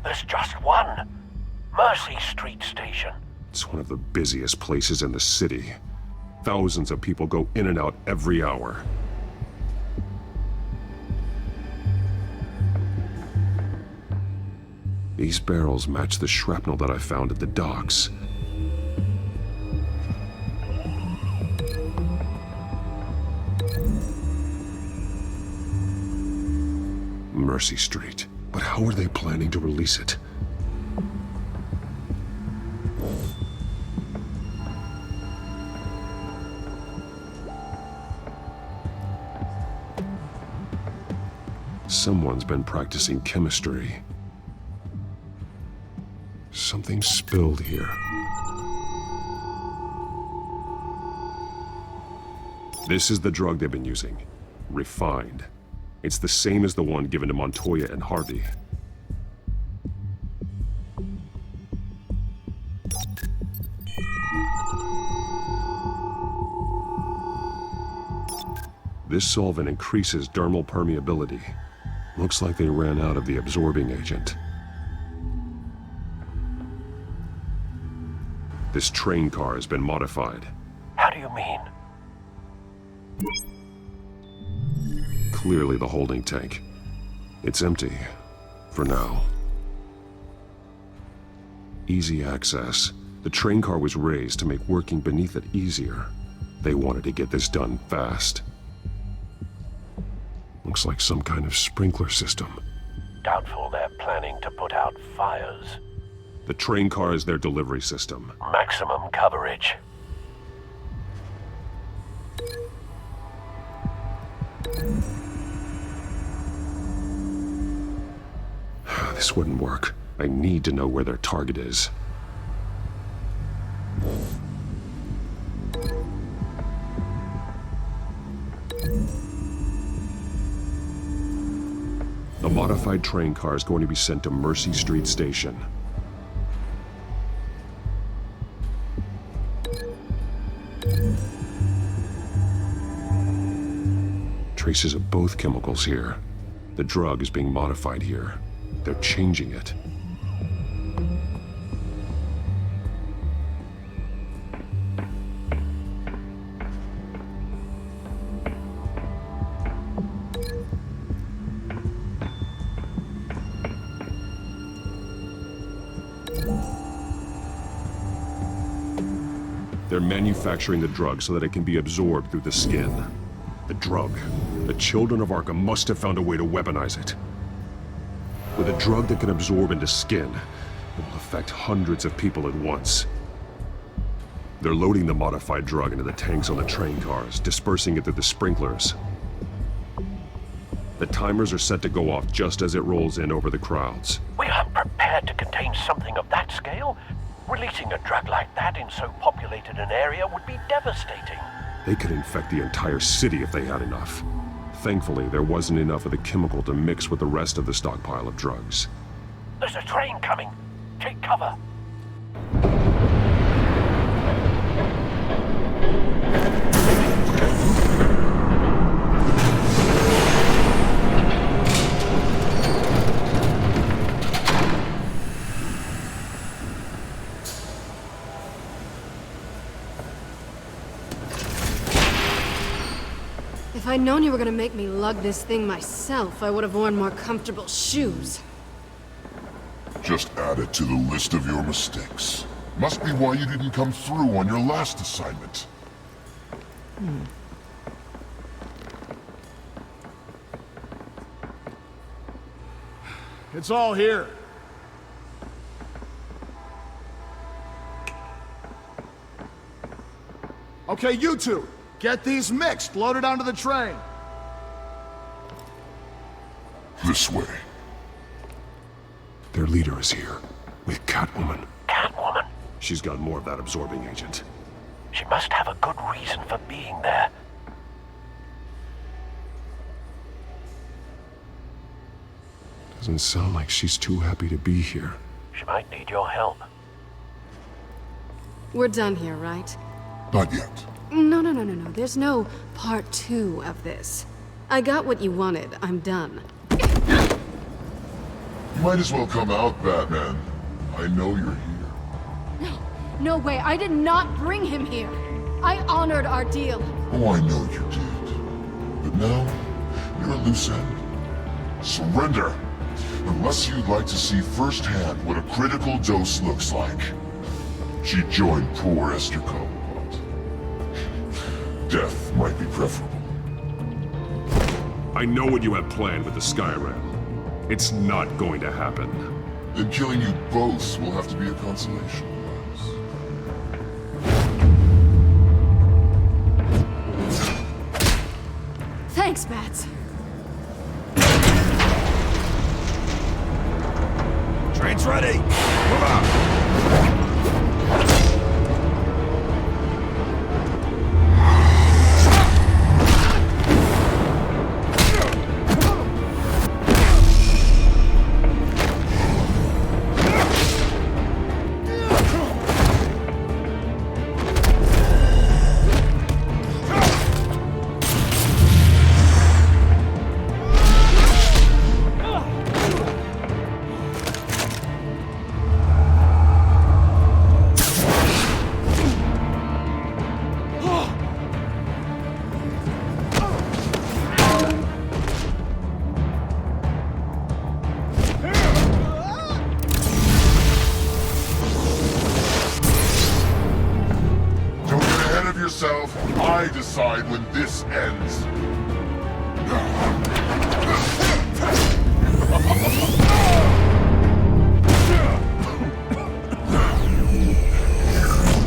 there's just one. Mercy Street Station. It's one of the busiest places in the city. Thousands of people go in and out every hour. These barrels match the shrapnel that I found at the docks. Mercy Street. But how are they planning to release it? Someone's been practicing chemistry. Something spilled here. This is the drug they've been using. Refined. It's the same as the one given to Montoya and Harvey. This solvent increases dermal permeability. Looks like they ran out of the absorbing agent. This train car has been modified. How do you mean? Clearly the holding tank. It's empty. For now. Easy access. The train car was raised to make working beneath it easier. They wanted to get this done fast. Looks like some kind of sprinkler system. Doubtful they're planning to put out fires. The train car is their delivery system. Maximum coverage. This wouldn't work. I need to know where their target is. The modified train car is going to be sent to Mercy Street Station. Traces of both chemicals here. The drug is being modified here. They're changing it. They're manufacturing the drug so that it can be absorbed through the skin. The drug. The children of Arkham must have found a way to weaponize it. With a drug that can absorb into skin, it will affect hundreds of people at once. They're loading the modified drug into the tanks on the train cars, dispersing it through the sprinklers. The timers are set to go off just as it rolls in over the crowds. We aren't prepared to contain something of that scale. Releasing a drug like that in so populated an area would be devastating. They could infect the entire city if they had enough. Thankfully, there wasn't enough of the chemical to mix with the rest of the stockpile of drugs. There's a train coming. Take cover. If I'd known you were gonna make me lug this thing myself, I would have worn more comfortable shoes. Just add it to the list of your mistakes. Must be why you didn't come through on your last assignment. It's all here. Okay, you two, get these mixed, loaded onto the train. This way. Their leader is here, with Catwoman. Catwoman? She's got more of that absorbing agent. She must have a good reason for being there. Doesn't sound like she's too happy to be here. She might need your help. We're done here, right? Not yet. No. There's no part 2 of this. I got what you wanted. I'm done. You might as well come out, Batman. I know you're here. No way. I did not bring him here. I honored our deal. Oh, I know you did. But now, you're a loose end. Surrender! Unless you'd like to see firsthand what a critical dose looks like. She joined poor Esther Cobblepot. Death might be preferable. I know what you have planned with the Skyrim. It's not going to happen. Then killing you both will have to be a consolation. Thanks, Bats. Train's ready. Move out. I decide when this ends.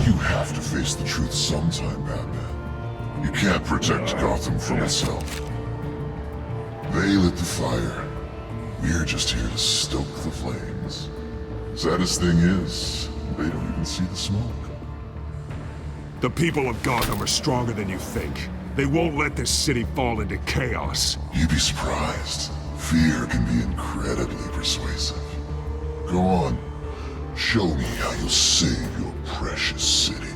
You have to face the truth sometime, Batman. You can't protect Gotham from itself. They lit the fire. We're just here to stoke the flames. Saddest thing is, they don't even see the smoke. The people of Gotham are stronger than you think. They won't let this city fall into chaos. You'd be surprised. Fear can be incredibly persuasive. Go on. Show me how you'll save your precious city.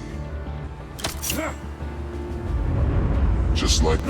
Just like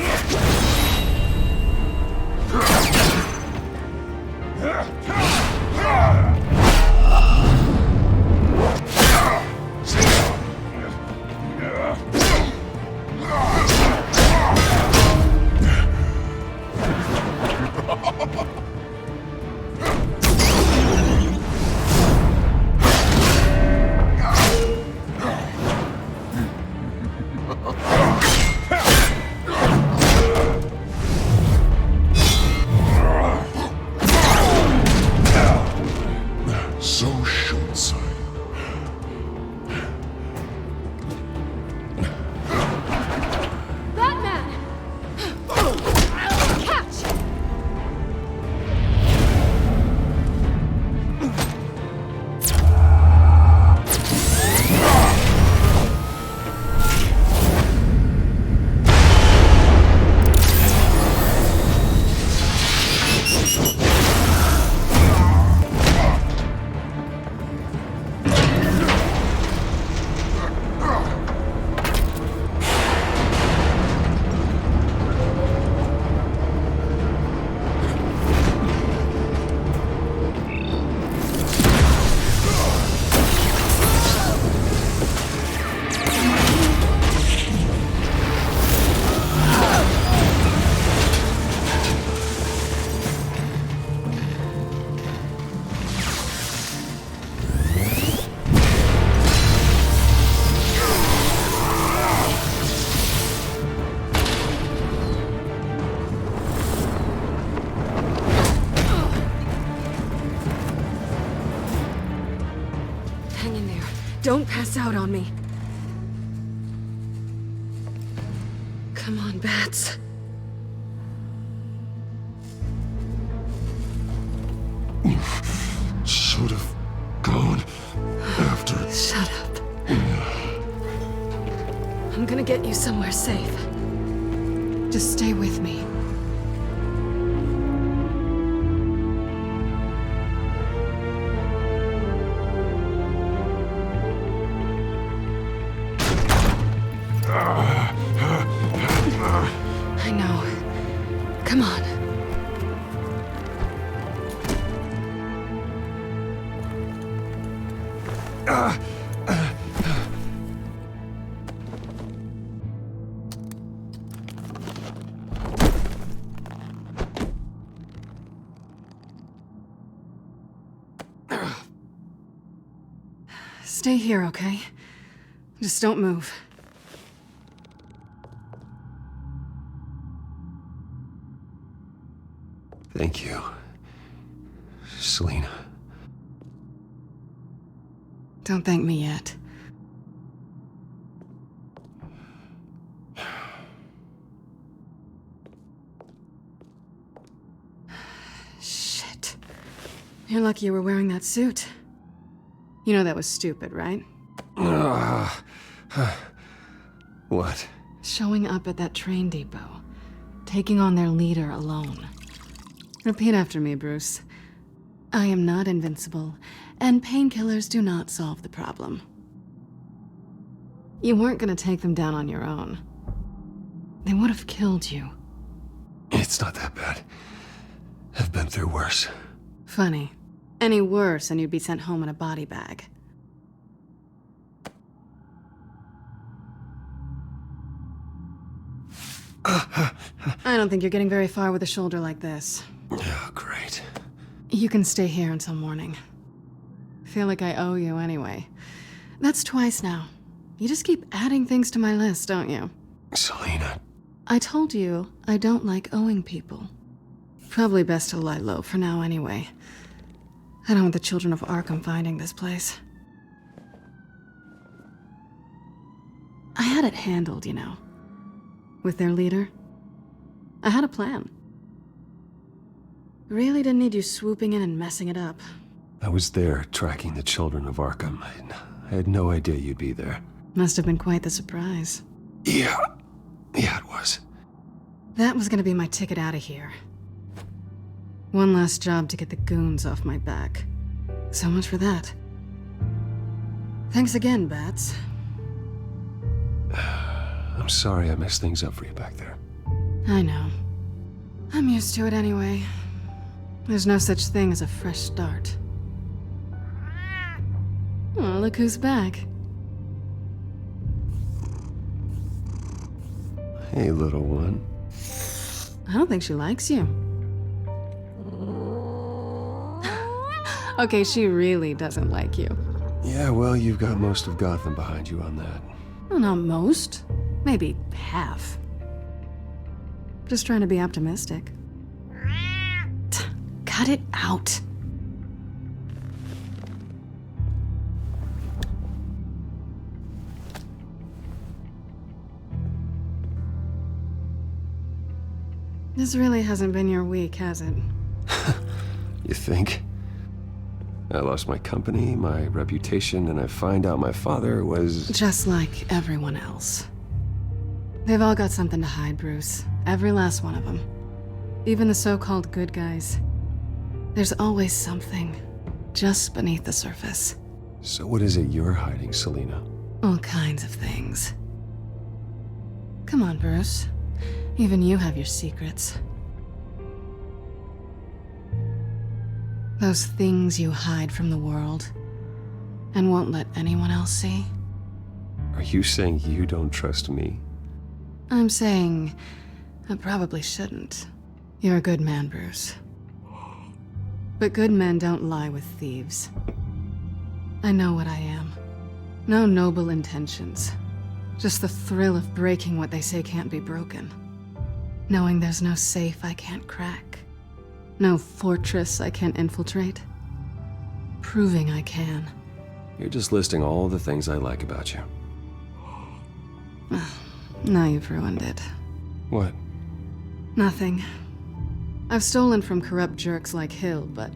Don't pass out on me. Come on, Bats. Should have gone after. Shut up. I'm gonna get you somewhere safe. Just stay with me. I know. Come on. Stay here, okay? Just don't move. Thank you, Selina. Don't thank me yet. Shit. You're lucky you were wearing that suit. You know that was stupid, right? What? Showing up at that train depot. Taking on their leader alone. Repeat after me, Bruce. I am not invincible, and painkillers do not solve the problem. You weren't gonna take them down on your own. They would have killed you. It's not that bad. I've been through worse. Funny. Any worse and you'd be sent home in a body bag. I don't think you're getting very far with a shoulder like this. Oh, great. You can stay here until morning. Feel like I owe you anyway. That's twice now. You just keep adding things to my list, don't you? Selina. I told you I don't like owing people. Probably best to lie low for now anyway. I don't want the children of Arkham finding this place. I had it handled, you know. With their leader. I had a plan. Really didn't need you swooping in and messing it up. I was there tracking the children of Arkham. I had no idea you'd be there. Must have been quite the surprise. Yeah, it was. That was gonna be my ticket out of here. One last job to get the goons off my back. So much for that. Thanks again, Bats. I'm sorry I messed things up for you back there. I know. I'm used to it anyway. There's no such thing as a fresh start. Oh, look who's back. Hey, little one. I don't think she likes you. Okay, she really doesn't like you. Yeah, well, you've got most of Gotham behind you on that. Well, not most. Maybe half. Just trying to be optimistic. Cut it out. This really hasn't been your week, has it? You think? I lost my company, my reputation, and I find out my father was... Just like everyone else. They've all got something to hide, Bruce. Every last one of them. Even the so-called good guys. There's always something just beneath the surface. So what is it you're hiding, Selina? All kinds of things. Come on, Bruce. Even you have your secrets. Those things you hide from the world and won't let anyone else see. Are you saying you don't trust me? I'm saying I probably shouldn't. You're a good man, Bruce. But good men don't lie with thieves. I know what I am. No noble intentions. Just the thrill of breaking what they say can't be broken. Knowing there's no safe I can't crack. No fortress I can't infiltrate. Proving I can. You're just listing all the things I like about you. Now you've ruined it. What? Nothing. I've stolen from corrupt jerks like Hill, but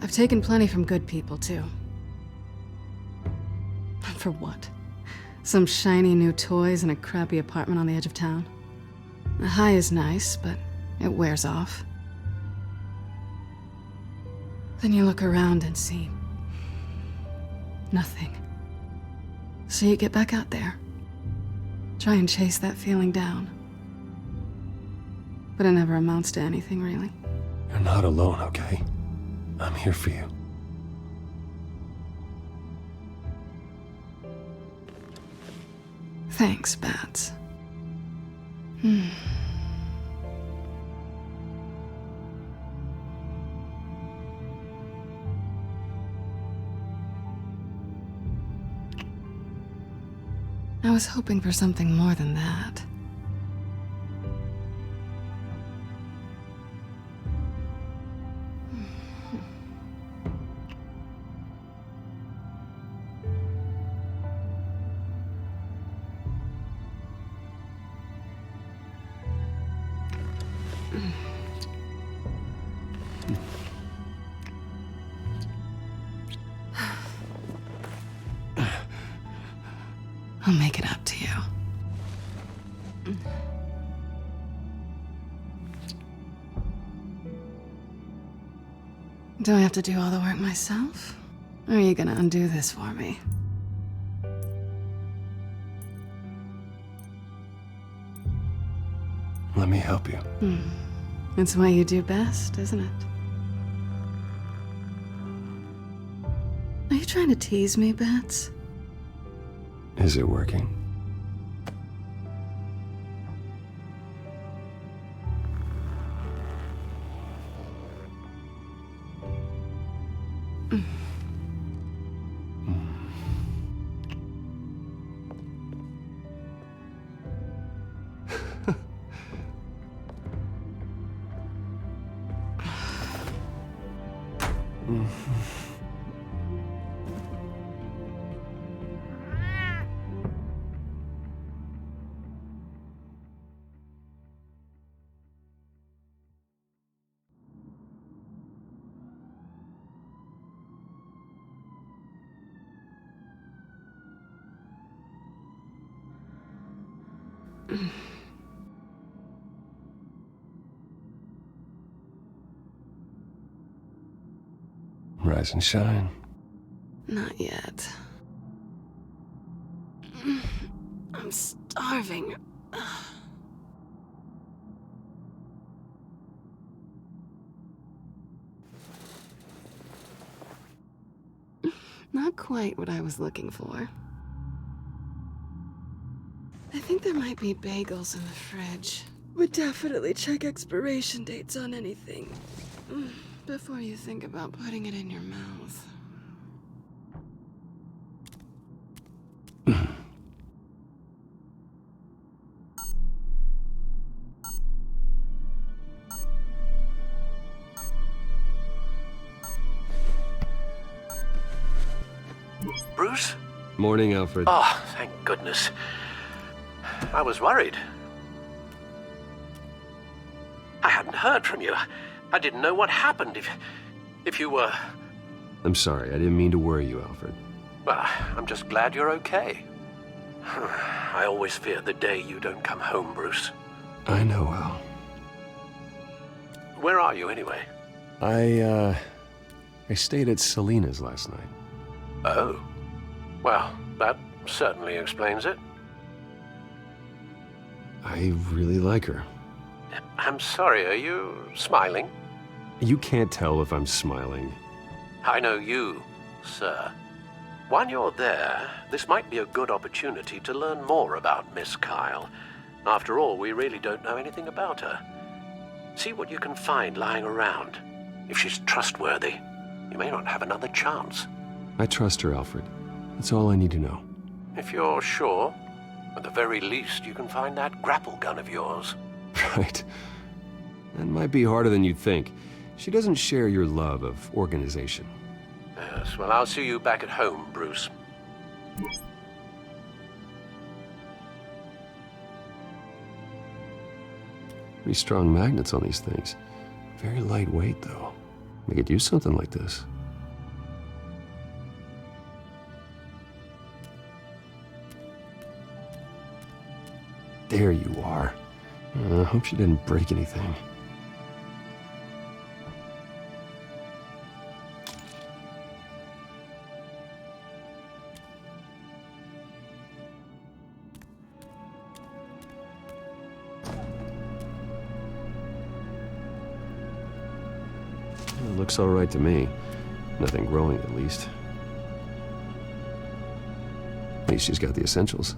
I've taken plenty from good people, too. For what? Some shiny new toys and a crappy apartment on the edge of town? The high is nice, but it wears off. Then you look around and see nothing. So you get back out there. Try and chase that feeling down. But it never amounts to anything, really. You're not alone, okay? I'm here for you. Thanks, Bats. I was hoping for something more than that. I'll make it up to you. Do I have to do all the work myself? Or are you gonna undo this for me? Let me help you. It's what you do best, isn't it? Are you trying to tease me, Bats? Is it working? Rise and shine. Not yet. I'm starving. Not quite what I was looking for. I think there might be bagels in the fridge. But definitely check expiration dates on anything before you think about putting it in your mouth. Bruce? Morning, Alfred. Oh, thank goodness. I was worried. I hadn't heard from you. I didn't know what happened if you were... I'm sorry, I didn't mean to worry you, Alfred. Well, I'm just glad you're okay. I always fear the day you don't come home, Bruce. I know, Al. Where are you, anyway? I stayed at Selena's last night. Oh. Well, that certainly explains it. I really like her. I'm sorry, are you smiling? You can't tell if I'm smiling. I know you, sir. While you're there, this might be a good opportunity to learn more about Miss Kyle. After all, we really don't know anything about her. See what you can find lying around. If she's trustworthy, you may not have another chance. I trust her, Alfred. That's all I need to know. If you're sure, at the very least, you can find that grapple gun of yours. Right. That might be harder than you'd think. She doesn't share your love of organization. Yes, well, I'll see you back at home, Bruce. Pretty strong magnets on these things. Very lightweight, though. They could use something like this. There you are. I hope she didn't break anything. It looks all right to me. Nothing growing, at least. At least she's got the essentials.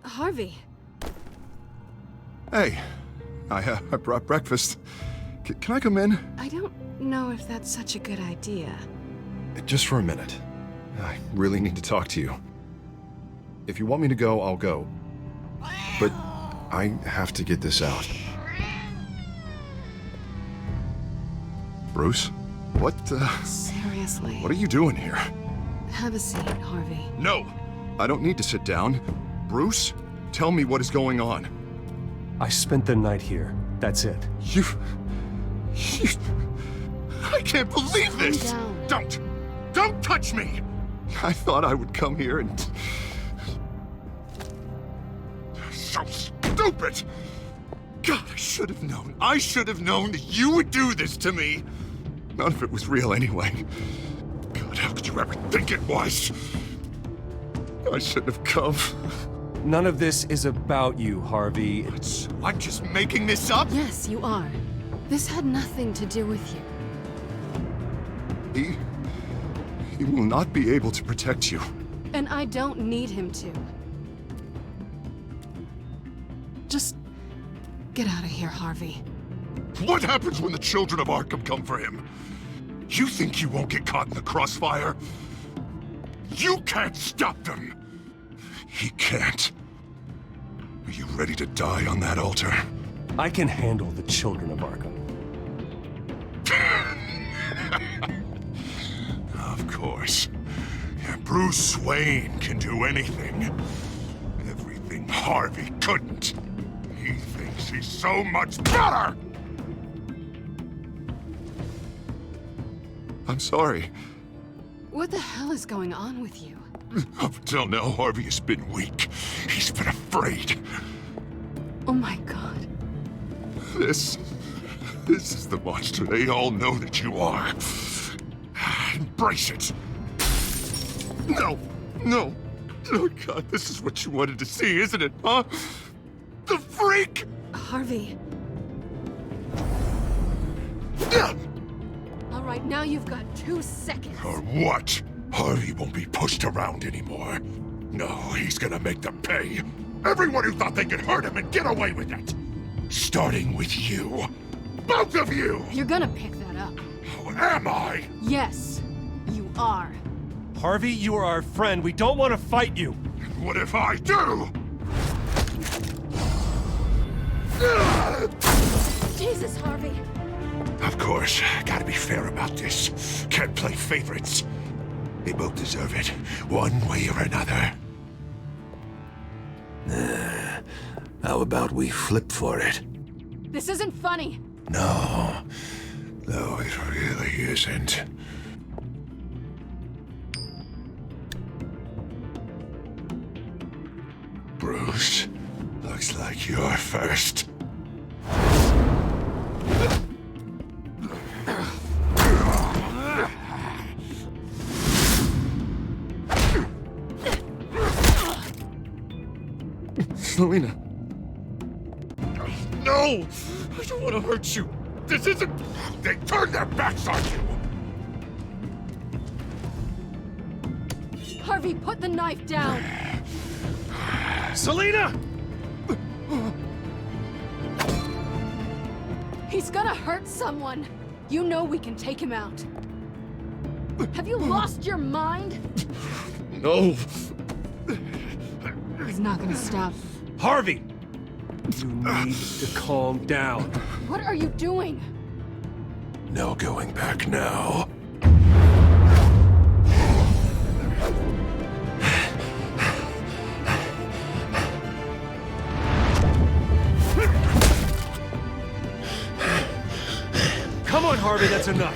Harvey. Hey, I brought breakfast. Can I come in? I don't know if that's such a good idea. Just for a minute. I really need to talk to you. If you want me to go, I'll go. But I have to get this out. Bruce? What, Seriously. What are you doing here? Have a seat, Harvey. No! I don't need to sit down. Bruce, tell me what is going on. I spent the night here. That's it. You... I can't believe this! Calm down. Don't touch me! I thought I would come here and... So stupid! God, I should have known. I should have known that you would do this to me! None of it was real anyway. God, how could you ever think it was? I shouldn't have come. None of this is about you, Harvey. I'm just making this up? Yes, you are. This had nothing to do with you. He will not be able to protect you. And I don't need him to. Just get out of here, Harvey. What happens when the children of Arkham come for him? You think you won't get caught in the crossfire? You can't stop them! He can't. Are you ready to die on that altar? I can handle the children of Arkham. Of course. Yeah, Bruce Wayne can do anything. Everything Harvey couldn't. He thinks he's so much better! I'm sorry. What the hell is going on with you? Up until now, Harvey has been weak. He's been afraid. Oh my God. This is the monster they all know that you are. Embrace it. No. Oh God, this is what you wanted to see, isn't it, huh? The freak! Harvey. All right, now you've got 2 seconds. Or what? Harvey won't be pushed around anymore. No, he's gonna make them pay. Everyone who thought they could hurt him and get away with it. Starting with you. Both of you! You're gonna pick that up. Oh, am I? Yes, you are. Harvey, you are our friend. We don't want to fight you. What if I do? Jesus, Harvey. Of course, gotta be fair about this. Can't play favorites. They both deserve it, one way or another. How about we flip for it? This isn't funny. No, it really isn't. Bruce, looks like you're first. Selina. No! I don't want to hurt you. This isn't... They turned their backs on you! Harvey, put the knife down. Selina! He's gonna hurt someone. You know we can take him out. Have you lost your mind? No. He's not gonna stop. Harvey! You need to calm down. What are you doing? No going back now. Come on, Harvey, that's enough.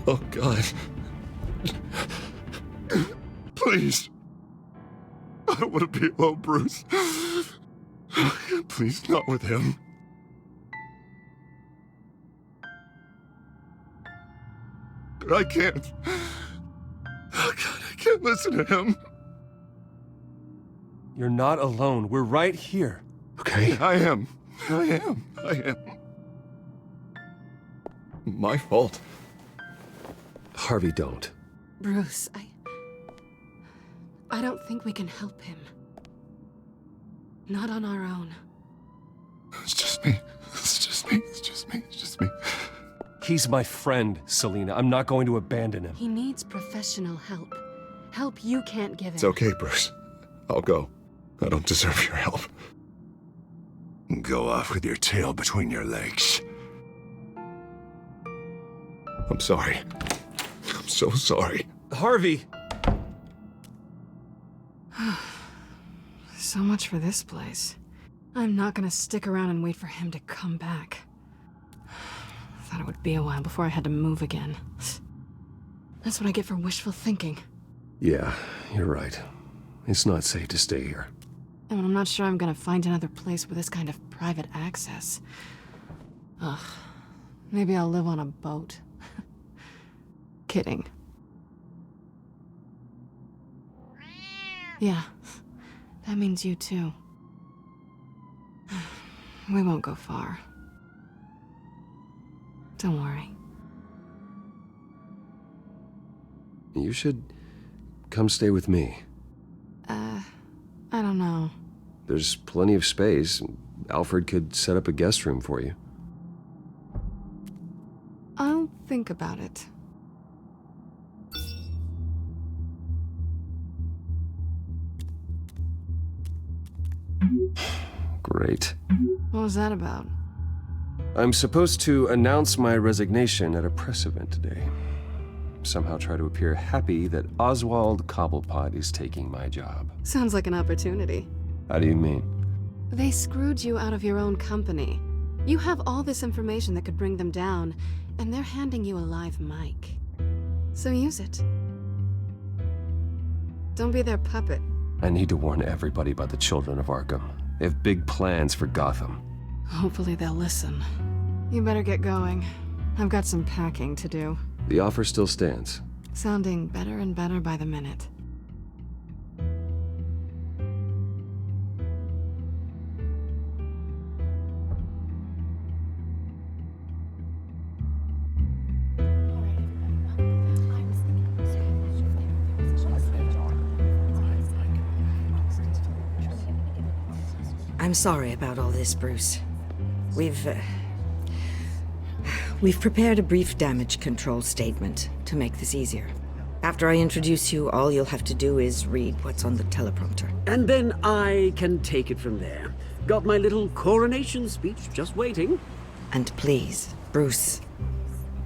Oh, God. Please. I don't want to be alone, Bruce. Please, not with him. I can't. Oh, God, I can't listen to him. You're not alone. We're right here. Okay, I am. My fault. Harvey, don't. Bruce, I don't think we can help him. Not on our own. It's just me. He's my friend, Selina. I'm not going to abandon him. He needs professional help. Help you can't give him. It's okay, Bruce. I'll go. I don't deserve your help. Go off with your tail between your legs. I'm sorry. I'm so sorry. Harvey! So much for this place. I'm not gonna stick around and wait for him to come back. Thought it would be a while before I had to move again. That's what I get for wishful thinking. Yeah, you're right. It's not safe to stay here. And I'm not sure I'm gonna find another place with this kind of private access. Ugh. Maybe I'll live on a boat. Kidding. Yeah. That means you too. We won't go far. Don't worry. You should come stay with me. I don't know. There's plenty of space. Alfred could set up a guest room for you. I'll think about it. Great. What was that about? I'm supposed to announce my resignation at a press event today. Somehow try to appear happy that Oswald Cobblepot is taking my job. Sounds like an opportunity. How do you mean? They screwed you out of your own company. You have all this information that could bring them down, and they're handing you a live mic. So use it. Don't be their puppet. I need to warn everybody about the children of Arkham. They have big plans for Gotham. Hopefully they'll listen. You better get going. I've got some packing to do. The offer still stands. Sounding better and better by the minute. I'm sorry about all this, Bruce. We've prepared a brief damage control statement to make this easier. After I introduce you, all you'll have to do is read what's on the teleprompter. And then I can take it from there. Got my little coronation speech just waiting. And please, Bruce,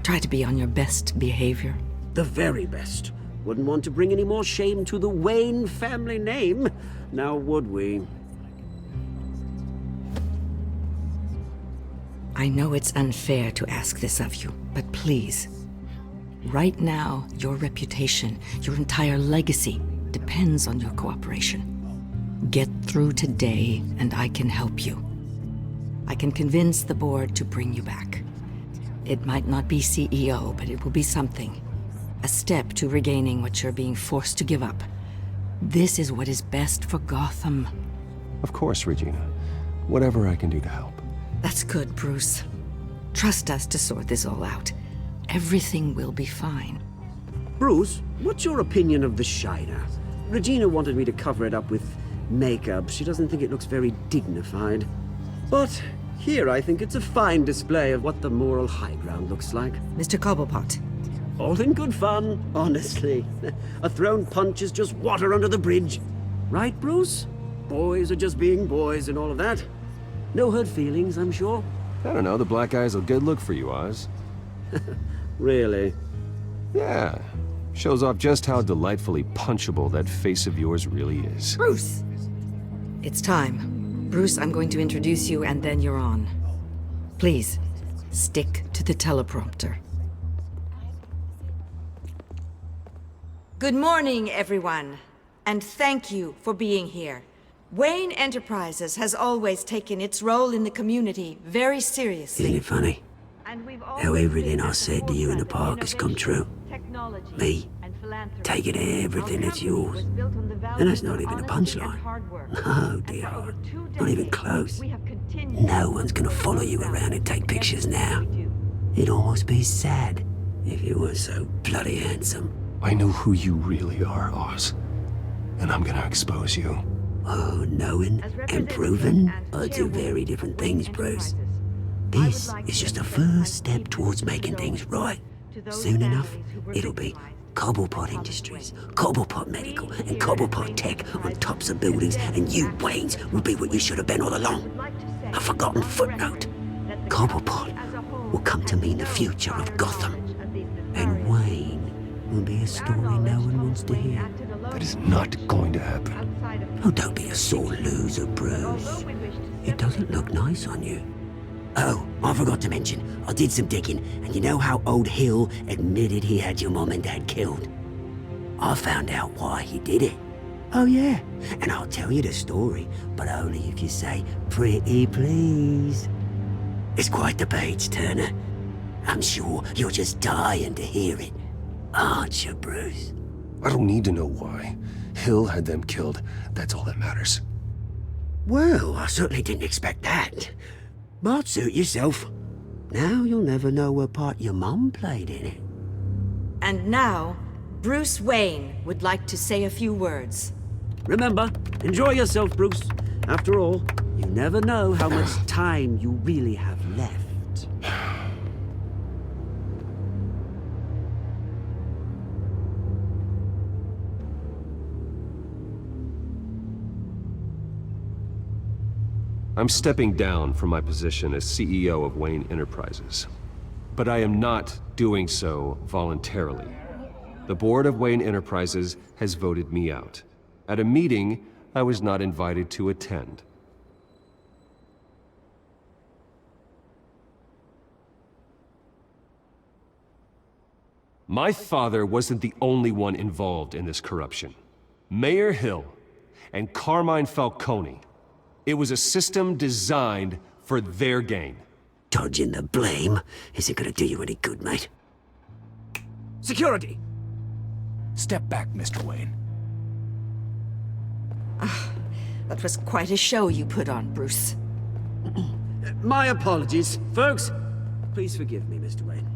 try to be on your best behavior. The very best. Wouldn't want to bring any more shame to the Wayne family name, now would we? I know it's unfair to ask this of you, but please. Right now, your reputation, your entire legacy, depends on your cooperation. Get through today, and I can help you. I can convince the board to bring you back. It might not be CEO, but it will be something. A step to regaining what you're being forced to give up. This is what is best for Gotham. Of course, Regina. Whatever I can do to help. That's good, Bruce. Trust us to sort this all out. everything will be fine. Bruce, what's your opinion of the Shiner? Regina wanted me to cover it up with makeup. She doesn't think it looks very dignified. But here I think it's a fine display of what the moral high ground looks like. Mr. Cobblepot. All in good fun, honestly. A thrown punch is just water under the bridge. Right, Bruce? Boys are just being boys and all of that. No hurt feelings, I'm sure. I don't know, the black eye's a good look for you, Oz. Really? Yeah. Shows off just how delightfully punchable that face of yours really is. Bruce! It's time. Bruce, I'm going to introduce you and then you're on. Please, stick to the teleprompter. Good morning, everyone. And thank you for being here. Wayne Enterprises has always taken its role in the community very seriously. Isn't it funny? How everything I said to you in the park has come true. Me, taking everything that's yours. And that's not even a punchline. No, dear. Not even close. No one's gonna follow you around and take pictures now. It'd almost be sad if you weren't so bloody handsome. I know who you really are, Oz. And I'm gonna expose you. Oh, knowing and proving are two very different things, Bruce. This is just a first step towards making things right. Soon enough, it'll be Cobblepot Industries, Cobblepot Medical, and Cobblepot Tech on tops of buildings, and you, Waynes, will be what you should have been all along. A forgotten footnote. Cobblepot will come to mean the future of Gotham. And Wayne will be a story no one wants to hear. That is not going to happen. Oh, don't be a sore loser, Bruce. It doesn't look nice on you. Oh, I forgot to mention, I did some digging, and you know how old Hill admitted he had your mom and dad killed? I found out why he did it. Oh yeah, and I'll tell you the story, but only if you say, pretty please. It's quite the page turner. I'm sure you're just dying to hear it, aren't you, Bruce? I don't need to know why. Hill had them killed. That's all that matters. Well, I certainly didn't expect that. But suit yourself. Now you'll never know what part your mum played in it. And now, Bruce Wayne would like to say a few words. Remember, enjoy yourself, Bruce. After all, you never know how much time you really have left. I'm stepping down from my position as CEO of Wayne Enterprises. But I am not doing so voluntarily. The board of Wayne Enterprises has voted me out, at a meeting I was not invited to attend. My father wasn't the only one involved in this corruption. Mayor Hill and Carmine Falcone. It was a system designed for their gain. Dodging the blame isn't gonna do you any good, mate. Security! Step back, Mr. Wayne. That was quite a show you put on, Bruce. My apologies. Folks, please forgive me, Mr. Wayne.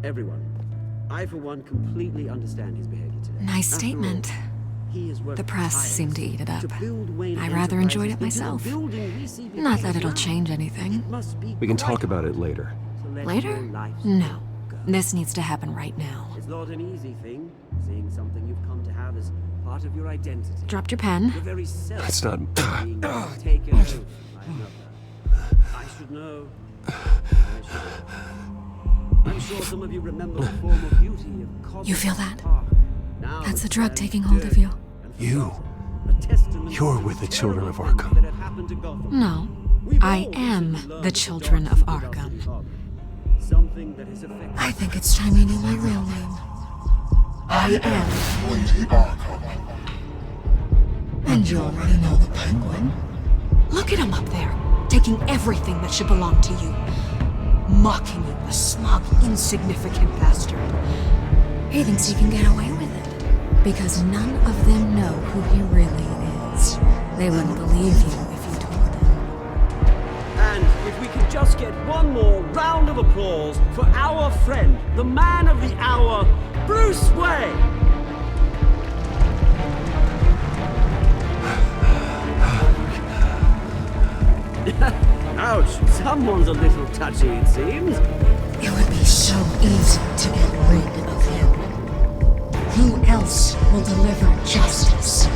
Everyone. I, for one, completely understand his behavior today. Nice statement. The press seemed to eat it up. I rather enjoyed it myself. Not that it'll change anything. We can talk about it later. Later? No. This needs to happen right now. It's not an easy thing, seeing something you've come to have as part of your identity. Dropped your pen? Your very self It's not... being taken over by another. I should know. I'm sure some of you remember the former beauty of Cosmo. You feel that? Now That's the drug taking hold of you. You're with the children of Arkham. No. I am the children of Arkham. I think it's time you knew my real name. I am Lady Arkham. And you already know the Penguin. Look at him up there, taking everything that should belong to you. Mocking you, the smug, insignificant bastard. He thinks he can get away with it, because none of them know who he really is. They wouldn't believe you if you told them. And if we could just get one more round of applause for our friend, the man of the hour, Bruce Wayne! Ouch, someone's a little touchy, it seems. It would be so easy to get rid of him. Who else will deliver justice?